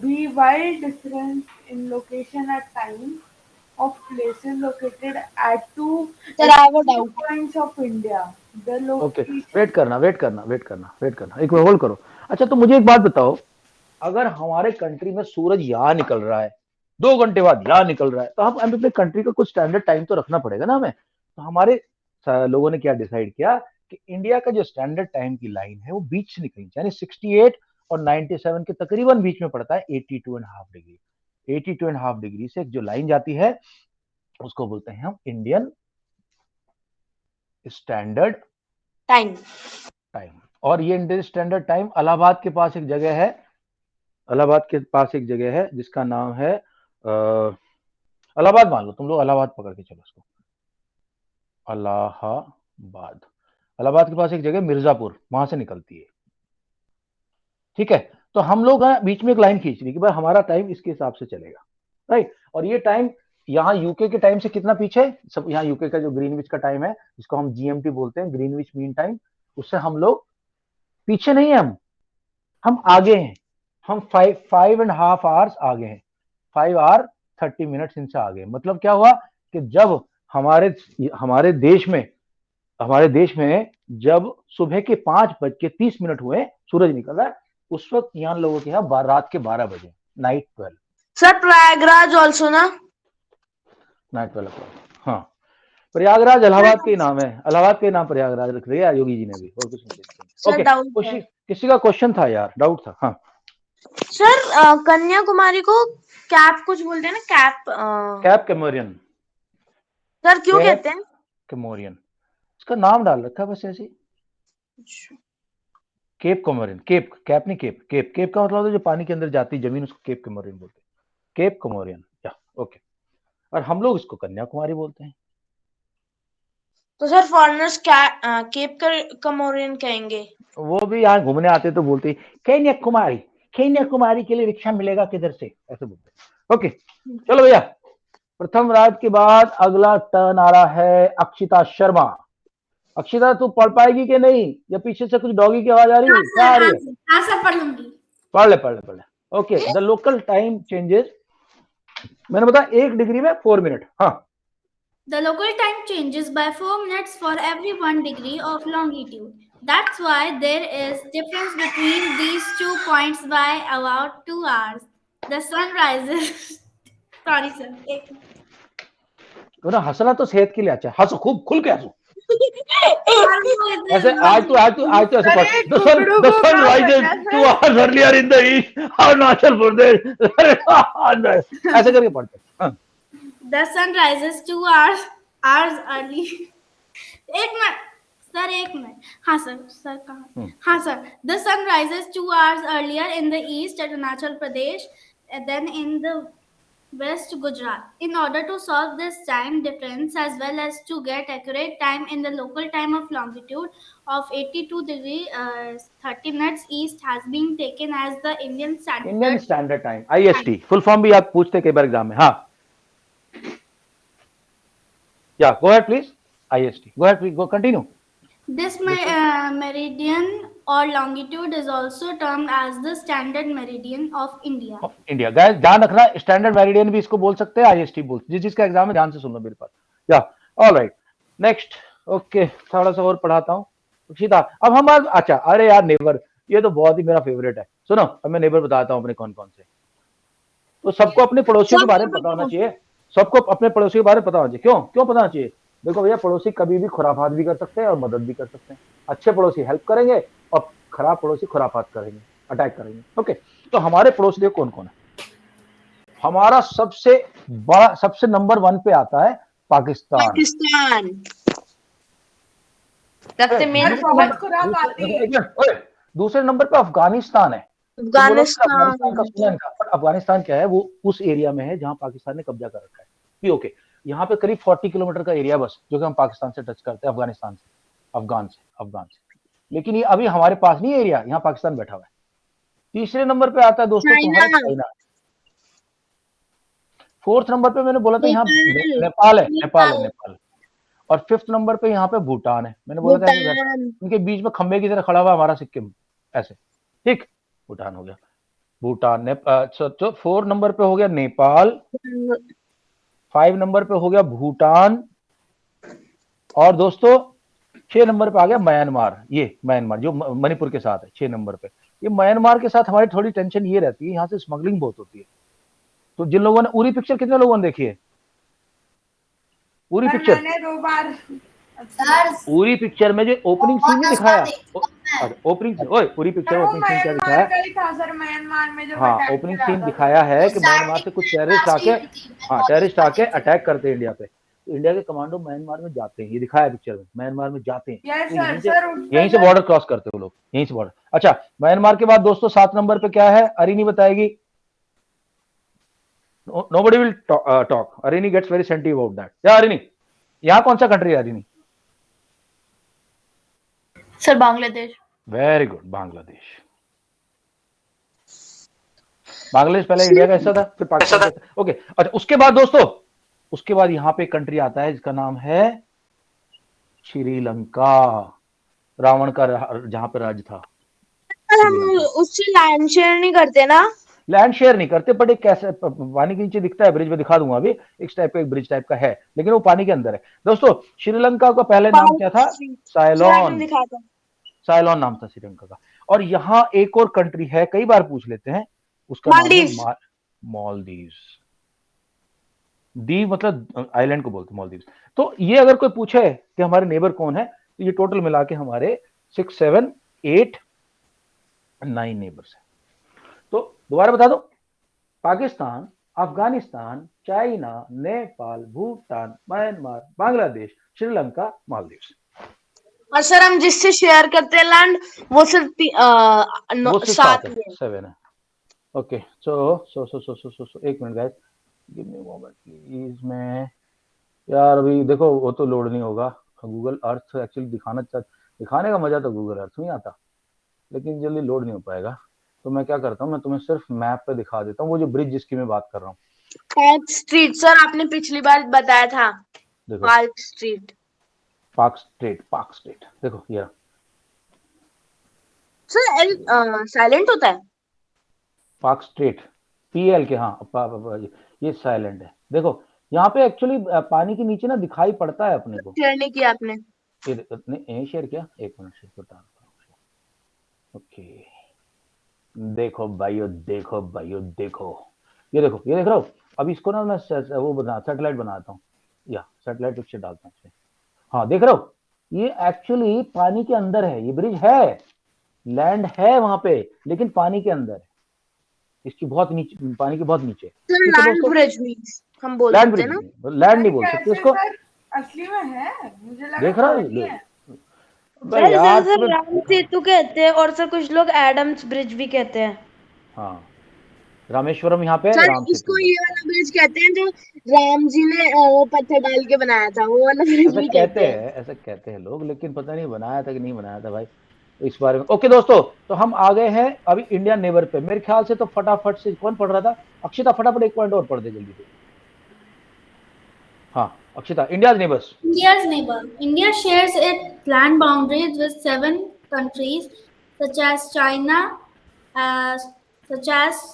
be wide difference in location at times of places located at two Sir, I have a doubt. points of India. The okay location wait करना, एक minute hold करो। अच्छा तो मुझे एक बात बताओ, अगर हमारे कंट्री में सूरज यहाँ निकल रहा है, 2 घंटे बाद यहाँ निकल रहा है, तो हम अपने कंट्री का कुछ स्टैंडर्ड टाइम तो रखना पड़ेगा ना हमें। तो हमारे लोगों ने क्या डिसाइड किया कि इंडिया का जो स्टैंडर्ड टाइम की लाइन है वो बीच से निकलनी चाहिए, यानी 68 और 97 के तकरीबन बीच में पड़ता है 82.5 डिग्री। 82.5 डिग्री से जो लाइन जाती है उसको बोलते हैं हम इंडियन स्टैंडर्ड टाइम। और ये इंडियन स्टैंडर्ड टाइम इलाहाबाद के पास एक जगह है, इलाहाबाद के पास एक जगह है जिसका नाम है इलाहाबाद, मान लो तुम लोग इलाहाबाद पकड़ के चलो उसको, इलाहाबाद के पास एक जगह मिर्जापुर, वहां से निकलती है। ठीक है, तो हम लोग बीच में एक लाइन खींच रही कि भाई हमारा टाइम इसके हिसाब से चलेगा, राइट। और ये टाइम यहाँ यूके के टाइम से कितना पीछे, सब यहाँ यूके का जो ग्रीनविच का टाइम है जिसको हम जीएमटी बोलते हैं, ग्रीनविच मीन टाइम, उससे हम लोग पीछे नहीं है, हम आगे हैं, हम 5.5 आवर्स आगे हैं, 5 आवर 30 मिनट्स इनसे आगे। मतलब क्या हुआ कि जब हमारे देश में जब सुबह के 5:30 हुए, सूरज निकल रहा है, उस वक्त यहाँ लोगों के यहाँ रात के 12 बजे, नाइट 12। सर प्रयागराज ऑल्सो ना, नाइट 12 o'clock। हाँ, प्रयागराज इलाहाबाद के नाम है, इलाहाबाद के नाम प्रयागराज रख दिया योगी जी ने भी, और कुछ नहीं। ओके, किसी का क्वेश्चन था यार, डाउट था? हाँ सर कन्याकुमारी को कैप कुछ बोलते हैं ना, कैप कैमोरियन। सर क्यों कहते हैं? कैमोरियन इसका नाम डाल रखा है बस ऐसे ही। केप कमोरियन, कैप नहीं, केप का मतलब जो पानी के अंदर जाती है जमीन, उसको केप कमोरियन बोलते हैं, केप कमोरियन। या ओके, और हम लोग इसको कन्याकुमारी बोलते हैं। तो सर फॉरेनर्स केप कमोरियन कहेंगे? वो भी यहाँ घूमने आते तो बोलते कन्याकुमारी के लिए रिक्शा मिलेगा किधर से, ऐसे बोलते हैं। ओके चलो भैया, प्रथम राज के बाद अगला टर्न आ रहा है अक्षिता शर्मा। अक्षिता तू पढ़ पाएगी कि नहीं, या पीछे से कुछ डॉगी की आवाज आ रही है, क्या आ रही है? हाँ सर पढ़ लूंगी। पढ़ ले। Okay, the local time changes, मैंने बताया 1 डिग्री में 4 मिनट। हाँ, The local time changes by 4 minutes for every 1 degree of longitude. That's why there is difference between these 2 points by about 2 hours. The sun rises. Sorry sir. एक तो ना हंसना तो सेहत के लिए अच्छा है, हंसो, खूब खुल के हंसो। मिनट। ऐसे आज तो ऐसे अरे पढ़, the sun rises 2 hours earlier in the east, Arunachal Pradesh, ऐसे करके पढ़ते हैं। हाँ, The sun rises 2 hours early. एक मिनट सर, एक मिनट। हाँ सर कहाँ? हाँ sir, the sun rises 2 hours earlier in the east at Arunachal Pradesh than in the west Gujarat. In order to solve this time difference as well as to get accurate time in the local time of longitude of 82 degree 30 minutes east has been taken as the Indian Indian standard. Standard time, IST full form भी आप पूछते कई बार exam में। हाँ, या go ahead please, IST, go ahead please, go continue. This meridian or longitude is also termed as the standard meridian of India. India, guys ध्यान रखना, standard meridian भी इसको बोल सकते हैं, IST बोल, जिसका एग्जाम है ध्यान से सुनना मेरे पास। या ऑलराइट, नेक्स्ट। ओके, थोड़ा सा और पढ़ाता हूँ अक्षिता। अब हम अच्छा, अरे यार नेबर, ये तो बहुत ही मेरा फेवरेट है। सुनो, अब मैं नेबर बताता हूँ अपने कौन कौन से। तो सबको अपने पड़ोसियों के बारे में पता होना चाहिए, सबको अपने पड़ोसियों के बारे में पता होना चाहिए। क्यों पता होना चाहिए? देखो भैया, पड़ोसी कभी भी खुराफात भी कर सकते हैं और मदद भी कर सकते हैं। अच्छे पड़ोसी हेल्प करेंगे और खराब पड़ोसी खुराफात करेंगे, अटैक करेंगे। ओके, तो हमारे पड़ोसी देखो कौन कौन है। हमारा सबसे बड़ा, सबसे नंबर 1 पे आता है पाकिस्तान। सबसे मेन बहुत खुराक आती है। दूसरे नंबर पे अफगानिस्तान है। अफगानिस्तान। का सुना है इनका, पर अफगानिस्तान क्या है, वो उस एरिया में है जहां पाकिस्तान ने कब्जा कर रखा है। पीओके, यहाँ पे करीब 40 किलोमीटर का एरिया बस, जो कि हम पाकिस्तान से टच करते हैं, अफगानिस्तान से, अफगान से। लेकिन ये अभी हमारे पास नहीं एरिया, यहाँ पाकिस्तान बैठा हुआ है। तीसरे नंबर पे आता है दोस्तों तुम्हारा चाइना। 4th नंबर पे मैंने बोला था यहाँ नेपाल है। और 5th नंबर पे यहाँ पे भूटान है। मैंने बोला था उनके बीच में खंबे की तरह खड़ा हुआ हमारा सिक्किम, ऐसे। ठीक, भूटान हो गया, भूटान। 4 नंबर पे हो गया नेपाल, 5 नंबर पे हो गया भूटान, और दोस्तों 6 नंबर पे आ गया म्यांमार। ये म्यांमार जो मणिपुर के साथ है, 6 नंबर पे। ये म्यांमार के साथ हमारी थोड़ी टेंशन ये रहती है, यहाँ से स्मगलिंग बहुत होती है। तो जिन लोगों ने उरी पिक्चर, कितने लोगों ने देखी है उरी पिक्चर? मैंने 2 बार। सर उरी पिक्चर में जो ओपनिंग सीन नहीं दिखाया, ओपनिंग, ओए पूरी पिक्चर ओपनिंग सीन क्या दिखाया? था सर, म्यांमार में जो हाँ, ओपनिंग सीन दिखाया है कि म्यांमार से कुछ टेररिस्ट आके अटैक करते हैं इंडिया पे। तो इंडिया के कमांडो म्यांमार में जाते हैं, ये दिखाया है पिक्चर में, म्यांमार में जाते हैं। यहीं से बॉर्डर क्रॉस करते हैं वो लोग, यहीं से बॉर्डर। अच्छा, म्यांमार के बाद दोस्तों 7 नंबर पे क्या है, अरिनी बताएगी। Nobody will talk. Arini gets very sensitive about that. Yeah, Arini, यहाँ कौन सा कंट्री है Arini? Sir Bangladesh. Very good, Bangladesh. Bangladesh पहले इंडिया का हिस्सा था, फिर पाकिस्तान का। ओके, अच्छा, उसके बाद दोस्तों, उसके बाद यहाँ पे कंट्री आता है जिसका नाम है श्रीलंका, रावण का जहां पे राज था। हम उससे लैंड शेयर नहीं करते ना? लैंड शेयर नहीं करते, बट एक कैसे पानी के नीचे दिखता है, ब्रिज में दिखा दूंगा अभी, एक टाइप का, एक ब्रिज टाइप का है, लेकिन वो पानी के अंदर है। दोस्तों, श्रीलंका का पहले नाम क्या था? साइलोन नाम था श्रीलंका का। और यहाँ एक और कंट्री है, कई बार पूछ लेते हैं, उसका नाम है मालदीव्स। द्वीप मतलब आइलैंड को बोलते हैं, मालदीव्स। तो ये अगर कोई पूछे कि हमारे नेबर कौन है, तो ये टोटल मिला के हमारे 6, 7, 8, 9 नेबर्स है। तो दोबारा बता दो, पाकिस्तान, अफगानिस्तान, चाइना, नेपाल, भूटान, म्यांमार, बांग्लादेश, श्रीलंका, मालदीव्स। और सर हम जिससे शेयर करते हैं लैंड, वो सिर्फ 7 है। ओके, सो एक minute guys, give me moment please. मैं यार अभी देखो, वो तो लोड नहीं होगा गूगल अर्थ, एक्चुअली दिखाने का मजा तो गूगल अर्थ में आता, लेकिन जल्दी लोड नहीं हो पाएगा। तो मैं क्या करता हूँ, मैं तुम्हें सिर्फ मैप पे दिखा देता हूँ, वो जो ब्रिज जिसकी मैं बात कर रहा हूँ। पार्क स्ट्रीट सर, आपने पिछली बार बताया था। देखो पार्क स्ट्रीट। पार्क स्ट्रीट देखो ये सर एल साइलेंट होता है। पार्क स्ट्रीट PL के, हाँ ये साइलेंट है। देखो यहाँ पे एक्चुअली पानी के नीचे ना दिखाई पड़ता है अपने को। शेयर नहीं किया आपने। नहीं शेयर किया, एक मिनट शेयर करता हूँ। ओके देखो भाइयों देखो, ये देखो, ये देख रहे हो। अब इसको ना मैं वो सैटेलाइट बनाता हूँ, या सैटेलाइट पिक्चर डालता हूँ इसमें। हाँ देख रहे हो, ये एक्चुअली पानी के अंदर है। ये ब्रिज है, लैंड है वहां पे, लेकिन पानी के अंदर है। इसकी बहुत नीचे, पानी के बहुत नीचे। सर ठीक है लैंड दोस्तों, ब्रिज मीन्स हम बोल लैंड सकते ब्रिज हैं ना। लैंड नहीं बोल सकते कैसे इसको। सर असली में है? मुझे लगा देख रहा पानी है। है सर यार सर राम सेतु कहते हैं, और सर कुछ लोग एडम्स ब्रिज भी कहते हैं। हाँ रामेश्वरम यहाँ पे सर राम सेतु इसको ये वाला ब्रिज कहते हैं जो राम जी ने वो पत्थर डाल के बनाया था, वो वाला ब्रिज ऐसा भी कहते कहते हैं। हैं, ऐसा कहते हैं लोग, लेकिन पता नहीं बनाया था कि नहीं बनाया था भाई इस बारे में। ओके दोस्तों, तो हम आ गए हैं अभी इंडिया नेबर पे। मेरे ख्याल से तो फटाफट से कौन पढ़ रहा था? अक्षिता, फटाफट एक पॉइंट और पढ़ दे जल्दी से। हाँ Akshita, India's neighbours. India's neighbor. India shares its land boundaries with 7 countries, such as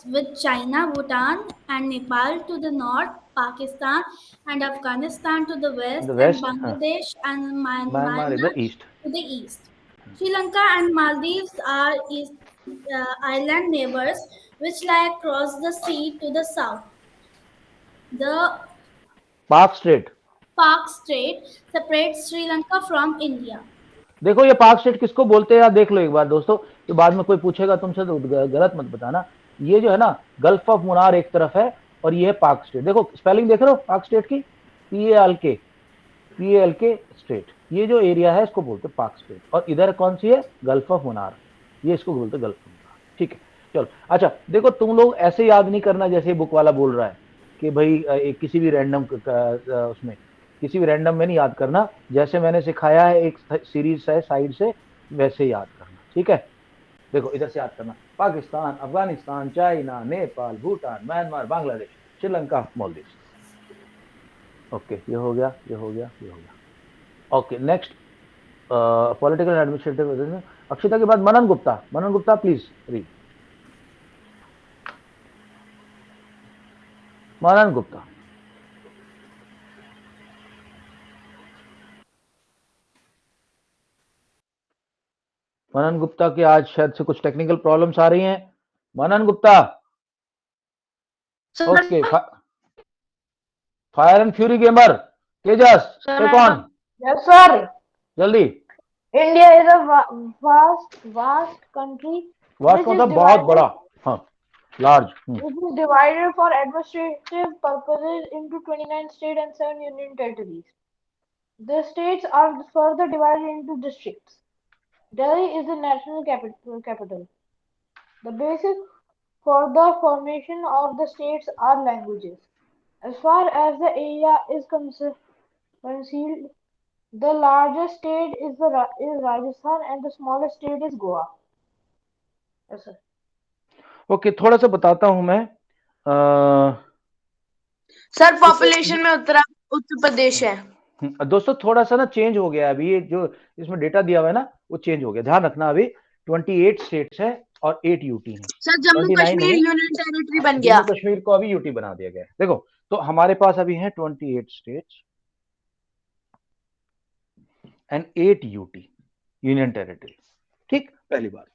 with China, Bhutan, and Nepal to the north, Pakistan and Afghanistan to the west, the and west, हाँ Bangladesh and Myanmar Myanmar इधर east. to the east. Sri Lanka and Maldives are island neighbors which lie across the sea to the south. The पाक straight, Park Strait separates Sri Lanka from India. देखो ये पाक straight किसको बोलते हैं यार, देख लो एक बार दोस्तों, तो बाद में कोई पूछेगा तुमसे तो गलत मत बताना। ये जो है ना, गल्फ ऑफ मुनार एक तरफ है, और ये है पाक स्ट्रेट। देखो स्पेलिंग देख रहे हो पाक स्ट्रेट की, PALK स्ट्रेट। ये जो एरिया है इसको बोलते हैं पाक स्ट्रेट, और इधर कौन सी है? गल्फ ऑफ मुनार, ये इसको बोलते हैं गल्फ ऑफ मुनार। ठीक है चलो। अच्छा देखो, तुम लोग ऐसे याद नहीं करना जैसे बुक वाला बोल रहा है कि भाई किसी भी रैंडम उसमें, किसी भी रैंडम में नहीं याद करना। जैसे मैंने सिखाया है एक सीरीज है साइड से, वैसे याद करना। ठीक है, देखो इधर से याद करना, Pakistan, Afghanistan, China, Nepal, Bhutan, Myanmar, Bangladesh, Sri Lanka, Maldives. Okay ये हो गया, ये हो गया, ये हो गया। Okay next, political and administrative. Akshita के बाद मनन गुप्ता। मनन गुप्ता प्लीज रीड। मनन गुप्ता। मनन गुप्ता की आज शायद से कुछ टेक्निकल प्रॉब्लम्स आ रही हैं। Manan Gupta. Okay fire and fury gamer Tejas, take on. Yes, sir. जल्दी। India is a vast country vast which is मतलब बहुत divided, बड़ा, हाँ large. which is divided for administrative purposes into 29 states and 7 union territories. The states are further divided into districts. Delhi is the national capital. The basis for the formation of the states are languages. As far as the area is concerned, the largest state is Rajasthan and the smallest state is Goa. Yes, sir. Okay थोड़ा सा बताता हूं मैं। Sir population में उत्तर प्रदेश है। दोस्तों थोड़ा सा ना चेंज हो गया अभी, ये जो इसमें डेटा दिया हुआ है ना वो चेंज हो गया, ध्यान रखना। अभी 28 स्टेट्स है और 8 यूटी है। सर जम्मू 29 कश्मीर नहीं, यूनियन टेरिटरी बन गया। जम्मू कश्मीर को अभी यूटी बना दिया गया है। देखो तो हमारे पास अभी है 28 states and 8 UT union territory. ठीक, पहली बात।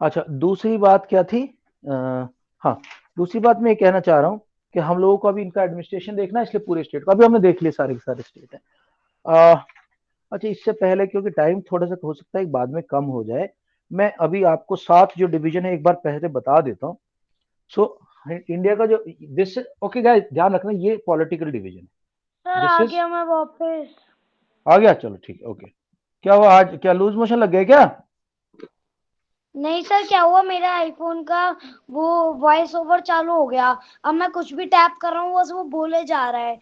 अच्छा दूसरी बात क्या थी? हाँ दूसरी बात मैं ये कहना चाह रहा हूँ कि हम लोगों को अभी इनका एडमिनिस्ट्रेशन देखना है, इसलिए पूरे स्टेट को अभी हमने देख लिया, सारे के सारे स्टेट है। अच्छा इससे पहले, क्योंकि टाइम थोड़ा सा हो सकता है बाद में कम हो जाए, मैं अभी आपको 7 जो डिवीजन है एक बार पहले बता देता हूँ। सो इंडिया का जो दिस, ओके गाइस ध्यान रखना, ये पॉलिटिकल डिवीजन है। आ गया मैं वापस। आ गया, चलो ठीक है। ओके क्या हुआ आज, क्या लूज मोशन लग गए क्या? नहीं सर, क्या हुआ, मेरा आईफोन का वो वॉइस ओवर चालू हो गया। अब मैं कुछ भी टैप कर रहा हूँ बस वो बोले जा रहा है,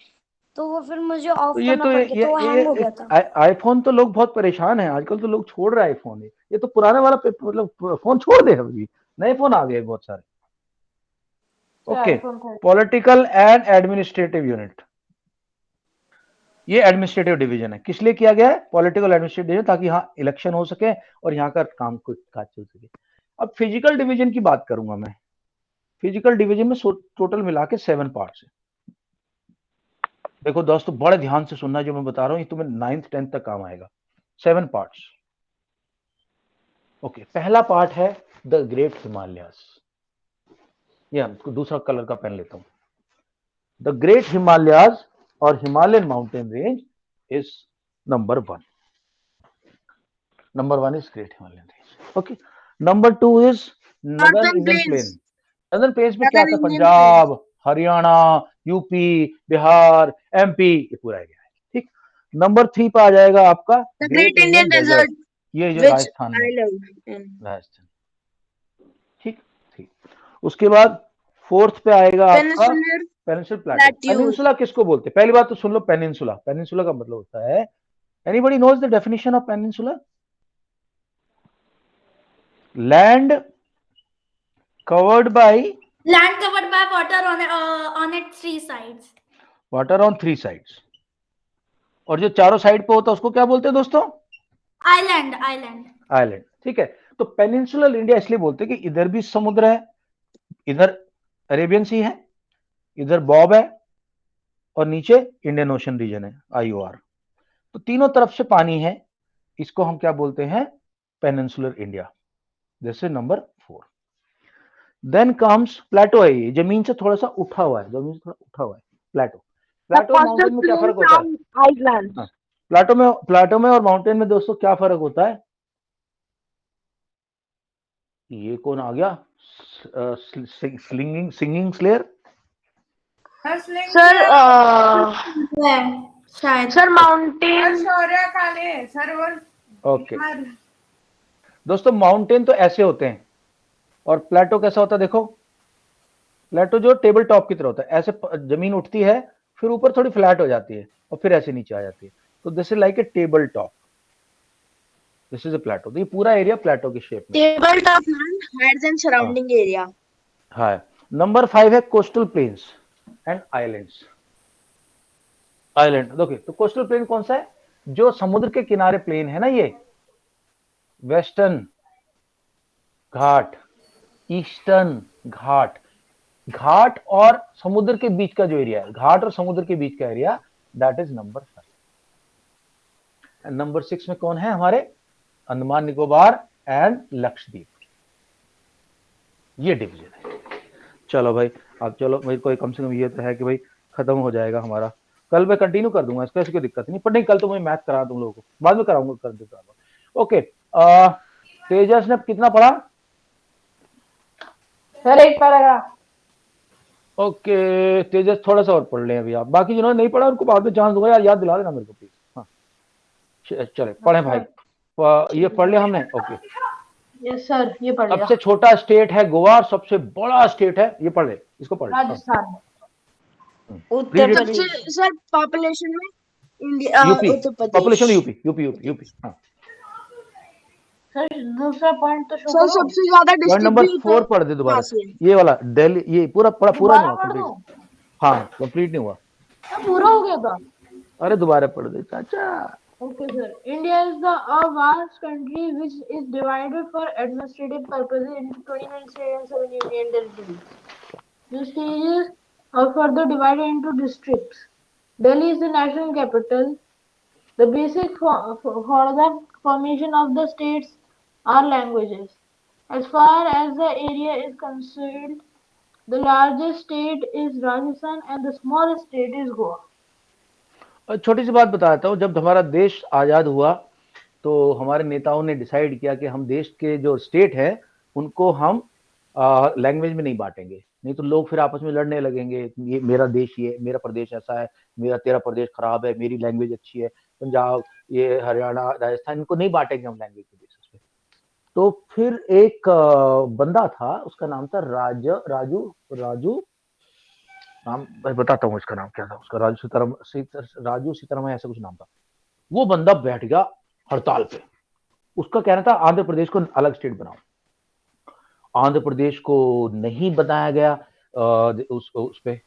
तो वो फिर मुझे ऑफ तो ये करना तो पड़ गया, तो वो हैंग हो गया था। आईफोन तो लोग बहुत परेशान हैं आजकल, तो लोग छोड़ रहे हैं आईफोन। ये तो पुराने वाला मतलब फोन छोड़ दे, अभी नए फोन आ गए बहुत सारे। Okay, from 30. Political and administrative unit, ये एडमिनिस्ट्रेटिव डिवीजन है। किस लिए किया गया है? पॉलिटिकल एडमिनिस्ट्रेटिव डिवीजन, ताकि यहाँ इलेक्शन हो सके और यहाँ का काम कुछ काज चल सके। अब फिजिकल डिवीजन की बात करूंगा मैं। फिजिकल डिवीजन में टोटल मिला के 7 पार्ट्स है। देखो दोस्तों, बड़े ध्यान से सुनना, जो मैं बता रहा हूं ये तुम्हें 9th 10th तक काम आएगा। 7 पार्ट्स। ओके, पहला पार्ट है द ग्रेट हिमालयास। ये दूसरा कलर का पेन लेता हूं। द ग्रेट हिमालयास और Himalayan mountain range is number 1। Number 1 is great Himalayan range. Okay, number 2 is northern Indian plain. Northern plains में क्या आता है? पंजाब, हरियाणा, यूपी, बिहार, एमपी, ये पूरा एरिया है। ठीक। नंबर 3 पे आ जाएगा आपका ग्रेट इंडियन डेजर्ट, ये जो राजस्थान में, राजस्थान। ठीक ठीक। उसके बाद 4th पे आएगा आपका पेनिनसुला प्लेटो। पेनिनसुला किसको बोलते हैं? पहली बात तो सुन लो, पेनिनसुला, पेनिनसुला का मतलब होता है, anybody knows the definition of peninsula? Land covered by water on its 3 sides. Water on 3 sides, और जो चारों साइड पे होता है उसको क्या बोलते हैं दोस्तों? Island. आइलैंड। ठीक है, तो पेनिनसुलर इंडिया इसलिए बोलते हैं कि इधर भी समुद्र है, इधर अरेबियन सी है, इधर बॉब है, और नीचे इंडियन ओशन रीजन है, IOR। तो तीनों तरफ से पानी है, इसको हम क्या बोलते हैं? Peninsular India. This is number 4। Then comes plateau है, ये जमीन से थोड़ा सा उठा हुआ है, जमीन से थोड़ा उठा हुआ है प्लेटो। प्लेटो माउंटेन में क्या फर्क होता है? Islands. हाँ, प्लेटो में और माउंटेन में दोस्तों क्या फर्क होता है? ये कौन आ गया? Singing slayer. सर शायद Sir, mountain. शौर्य काले सर ओके दोस्तों, माउंटेन तो ऐसे होते हैं, और प्लेटो कैसा होता है? देखो, प्लेटो जो टेबल टॉप की तरह होता है, ऐसे जमीन उठती है, फिर ऊपर थोड़ी फ्लैट हो जाती है, और फिर ऐसे नीचे आ जाती है। तो this is like a table top, this is a plateau. तो ये पूरा एरिया प्लेटो की शेप में। Table top land heights and surrounding area. हाँ। नंबर 5 है coastal plains and islands. Island देखिए, तो कोस्टल प्लेन कौन सा है? जो समुद्र के किनारे प्लेन है ना, ये वेस्टर्न घाट, ईस्टर्न घाट, घाट और समुद्र के बीच का जो एरिया है, घाट और समुद्र के बीच का area, that is number 5। Number 6 में कौन है हमारे? अंडमान निकोबार एंड लक्षद्वीप। ये डिवीजन है। चलो भाई, अब चलो, मेरे को कम से कम ये तो है कि भाई खत्म हो जाएगा हमारा। कल मैं कंटिन्यू कर दूंगा, इसका ऐसी कोई दिक्कत नहीं, पर नहीं, कल तो मैं मैथ करा तुम लोगों को, बाद में कराऊंगा, कर दूंगा। ओके, तेजस ने कितना पढ़ा? Sir, एक पैराग्राफ। ओके तेजस, थोड़ा सा और पढ़ लें अभी आप, बाकी जिन्होंने नहीं पढ़ा उनको बाद में चांस दूंगा, याद दिला देना मेरे को प्लीज। हाँ चले पढ़े भाई, ये पढ़ लिया हमने। ओके, Yes sir, ये पढ़ लिया। सबसे छोटा स्टेट है गोवा, और सबसे बड़ा स्टेट है, ये पढ़ ले, इसको पढ़ ले। Rajasthan. Uttar Read it. Pradesh. Sir population में India UP, Uttar Pradesh. Population UP. हाँ, सर दूसरा पॉइंट तो शो सर करो। सबसे ज्यादा पॉइंट डिस्ट्रिक्ट नंबर भी 4 पढ़ दे दोबारा, हाँ, सर। ये वाला दिल्ली, ये पूरा नहीं हुआ दोबारा पढ़ दो। कंप्लीट। हाँ, कंप्लीट नहीं हुआ, पूरा हो गया था। अरे दोबारा पढ़ दे चाचा। Okay, sir. India is a vast country which is divided for administrative purposes into 29 states and 7 union territories. The states are further divided into districts. Delhi is the national capital. The basic for the formation of the states are languages. As far as the area is concerned, the largest state is Rajasthan and the smallest state is Goa. छोटी सी बात बताता हूँ, जब हमारा देश आजाद हुआ तो हमारे नेताओं ने डिसाइड किया कि हम देश के जो स्टेट है उनको हम लैंग्वेज में नहीं बांटेंगे, नहीं तो लोग फिर आपस में लड़ने लगेंगे, ये मेरा देश, ये मेरा प्रदेश ऐसा है, मेरा तेरा प्रदेश खराब है, मेरी लैंग्वेज अच्छी है, पंजाब, ये हरियाणा, राजस्थान, इनको नहीं बांटेंगे हम लैंग्वेज के बेसिस पे। तो फिर एक बंदा था, उसका नाम था राजू नाम बताता हूँ, इसका नाम क्या था उसका, राजू सीताराम ऐसा कुछ नाम था। वो बंदा बैठ गया हड़ताल पे, उसका कहना था आंध्र प्रदेश को अलग स्टेट बनाओ। आंध्र प्रदेश को नहीं बनाया गया, उस पे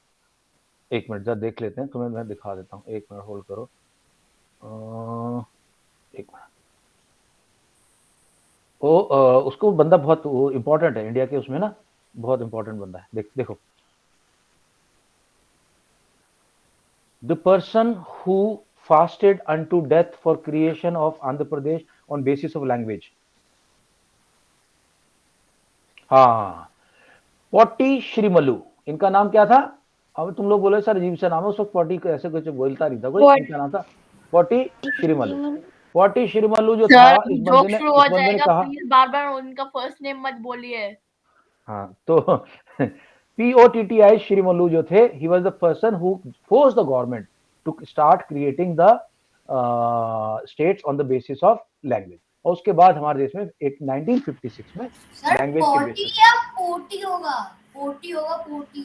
एक मिनट जरा देख लेते हैं, तुम्हें मैं दिखा देता हूँ, एक मिनट होल्ड करो, एक मिनट। वो उसको बंदा बहुत इंपॉर्टेंट है इंडिया के उसमें ना, बहुत इंपॉर्टेंट बंदा है। देखो the person who fasted unto death for creation of Andhra Pradesh on basis of language. हाँ, पोटी श्रीमलू, इनका नाम क्या था? अब तुम लोग बोले सर अजीब सा नाम है, उस वक्त पोटी ऐसे कुछ बोलता नहीं था कोई, इनका नाम था पोटी श्रीमलू। पोटी श्रीमलू जो था, इस बंदे ने कहा, बार-बार उनका फर्स्ट नेम मत बोलिए। हाँ, तो POTTI श्रीमलू जो थे, he was the person who forced the government to start creating the states on the basis of language। और उसके बाद हमारे देश में एक 1956 में सर लैंग्वेज के पोटी बेसिस, या पोटी होगा? पोटी होगा, पोटी।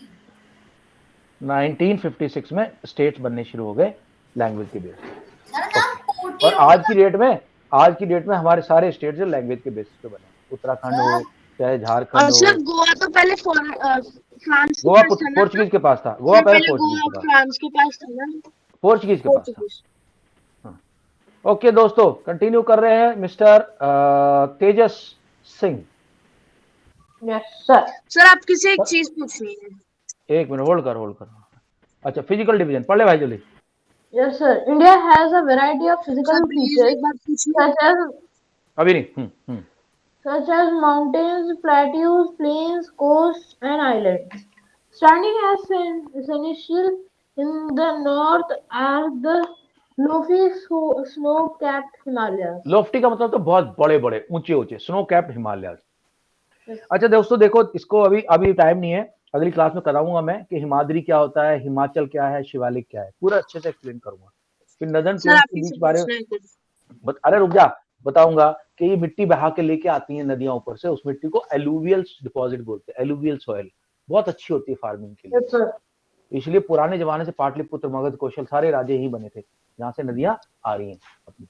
1956 में स्टेट्स बनने शुरू हो गए लैंग्वेज के बेसिस पे। सर नाम पोटी और होगा। आज की डेट में हमारे सारे स्टेट जो लैंग्वेज के बेसिस पे बने, उत्तराखंड हो चाहे झारखंड हो। सर गोवा तो पहले फ्रांस गोवा पोर्चुगीज के पास था, गोवा पहले फ्रांस के पास था ना, पोर्चुगीज के पास था। ओके दोस्तों, कंटिन्यू कर रहे हैं मिस्टर तेजस सिंह। Yes, sir. सर आपकी से एक चीज पूछनी है। एक मिनट होल्ड कर। अच्छा, फिजिकल डिवीजन पढ़ ले भाई जल्दी। Yes, sir. India has a variety of physical features अभी नहीं। such as mountains, plateaus, plains, coasts, and islands. Standing as essential in the north are the lofty snow-capped Himalayas. Loftie का मतलब तो बहुत बड़े बड़े ऊंचे स्नो कैप्ड हिमालय। अच्छा दोस्तों देखो, इसको अभी टाइम नहीं है, अगली क्लास में कराऊंगा मैं कि हिमाद्री क्या होता है, हिमाचल क्या है, शिवालिक क्या है, पूरा अच्छे से एक्सप्लेन करूंगा। फिर नदन प्लेन्स के बीच बारे में अरे रुक जा, बताऊंगा कि ये मिट्टी बहा के लेके आती है नदियां ऊपर से, उस मिट्टी को एलुवियल डिपॉजिट बोलते हैं, एलुवियल सॉइल बहुत अच्छी होती है फार्मिंग के लिए। Yes, sir. इसलिए पुराने जमाने से पाटलिपुत्र, मगध, कौशल सारे राज्य ही बने थे जहाँ से नदियां आ रही हैं अपनी।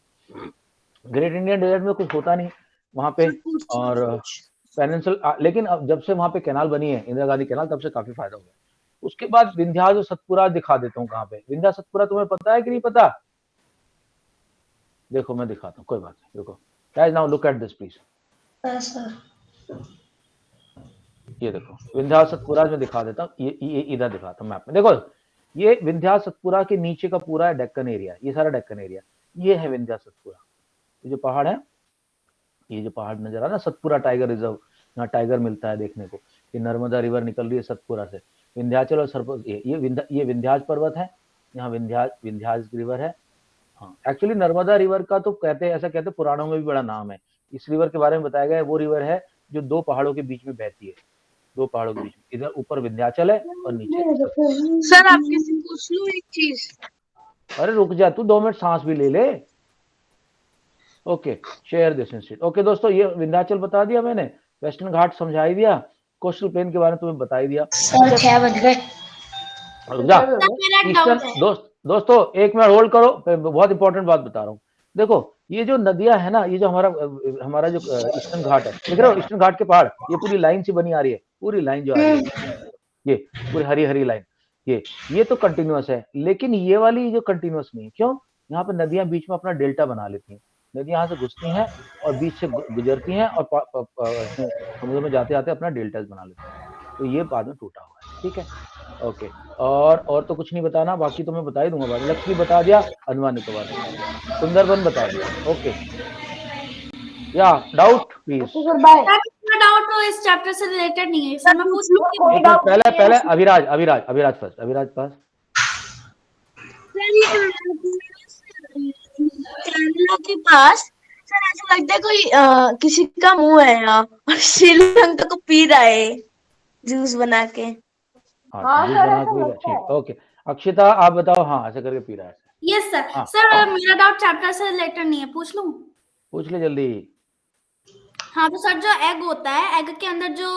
ग्रेट इंडियन डेजर्ट में कुछ होता नहीं वहां पे, और पेनिनसुला, लेकिन अब जब से वहां पे कैनाल बनी है, इंदिरा गांधी कैनाल, तब से काफी फायदा हो गया। उसके बाद विंध्याचल और सतपुरा दिखा देता हूँ कहाँ पे। विंध्याचल सतपुरा तुम्हें पता है कि नहीं पता? देखो मैं दिखाता हूँ, कोई बात नहीं, देखो guys, now look at this please. ये देखो विंध्याचल सतपुरा में दिखा देता हूँ, ये इधर दिखाता हूँ मैप में। देखो ये विंध्याचल सतपुरा के नीचे का पूरा है डेक्कन एरिया, ये सारा डेक्कन एरिया, ये है विंध्याचल सतपुरा। ये जो पहाड़ है, ये जो पहाड़ नजर आ रहा है ना, सतपुरा टाइगर रिजर्व, यहाँ टाइगर मिलता है देखने को। ये नर्मदा रिवर निकल रही है सतपुरा से, विंध्याचल और सरपंच, ये विंध्याचल पर्वत है, यहाँ विंध्याचल रिवर है। हाँ, एक्चुअली नर्मदा रिवर का तो कहते हैं, ऐसा कहते हैं पुराणों में भी बड़ा नाम है। इस रिवर के बारे में बताया गया है, वो रिवर है जो दो पहाड़ों के बीच में बहती है, दो पहाड़ों के बीच में, इधर ऊपर विंध्याचल है और नीचे। सर आपके से पूछ लूं एक चीज? अरे रुक जा तू, 2 मिनट सांस भी ले ले। Okay, share this institute. Okay दोस्तों, ये विंध्याचल बता दिया मैंने, वेस्टर्न घाट समझा ही दिया, कोस्टल प्लेन के बारे में तुम्हें बता ही दिया। रुक जा दोस्तों, एक मिनट होल्ड करो, बहुत इंपॉर्टेंट बात बता रहा हूँ। देखो ये जो नदियां है ना, ये जो हमारा जो ईस्टर्न घाट है, देख रहे हो ईस्टर्न घाट के पहाड़, ये पूरी लाइन से बनी आ रही है, पूरी लाइन जो आ रही है, ये पूरी हरी हरी लाइन, ये तो कंटिन्यूअस है। लेकिन ये वाली जो कंटिन्यूअस नहीं है, क्यों? यहाँ पे नदियां बीच में अपना डेल्टा बना लेती हैं, नदियां यहाँ से घुसती हैं और बीच से गुजरती हैं और समुद्र में जाते जाते अपना डेल्टा बना लेती हैं, तो ये बाद में टूटा हुआ है। ठीक है, ओके। और तो कुछ नहीं बताना, बाकी तो मैं बता ही दूंगा बाद में। लक्ष्मी बता दिया, अंडमान निकोबार, सुंदरबन बता दिया। ओके, या डाउट प्लीज? डाउट तो इस चैप्टर से रिलेटेड नहीं है सर, मैं पूछ लूं कि पहले अभिराज फर्स्ट। कैनेडा के पास सर ऐसा लगता है कोई किसी का मुंह है यहाँ और श्रीलंका को पी रहा है जूस बना के। हाँ सर, ठीक, ओके। अक्षिता आप बताओ, हाँ ऐसे करके पी रहा है। Yes sir. सर मेरा डाउट चैप्टर से रिलेटेड नहीं है, पूछ लूं? पूछ ले जल्दी। हाँ तो सर, जो एग होता है, एग के अंदर जो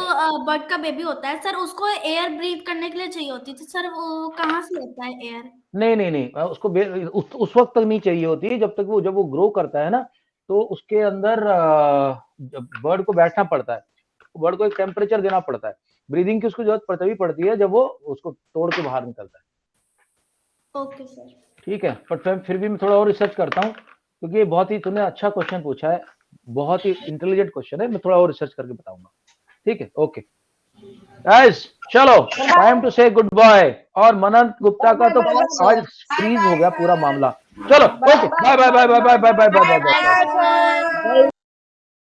बर्ड का बेबी होता है सर, उसको एयर ब्रीथ करने के लिए चाहिए होती है, तो सर वो कहाँ से होता है एयर? नहीं, उसको उस वक्त तक नहीं चाहिए होती है, जब वो ग्रो करता है ना, तो उसके अंदर बर्ड को बैठना पड़ता है, बर्ड को एक टेम्परेचर देना पड़ता है, ब्रीदिंग की उसको जरूरत तभी पड़ती है जब वो उसको तोड़ के बाहर निकलता है। Okay sir. ठीक है, पर फिर भी मैं थोड़ा और रिसर्च करता हूँ, क्योंकि ये बहुत ही तूने अच्छा क्वेश्चन पूछा है, बहुत ही इंटेलिजेंट क्वेश्चन है, मैं थोड़ा और रिसर्च करके बताऊंगा। ठीक है, ओके गाइस, चलो टाइम टू से गुड बाय। और मनन गुप्ता का तो आज फ्रीज हो गया पूरा मामला। चलो okay, bye bye bye bye bye bye bye bye bye.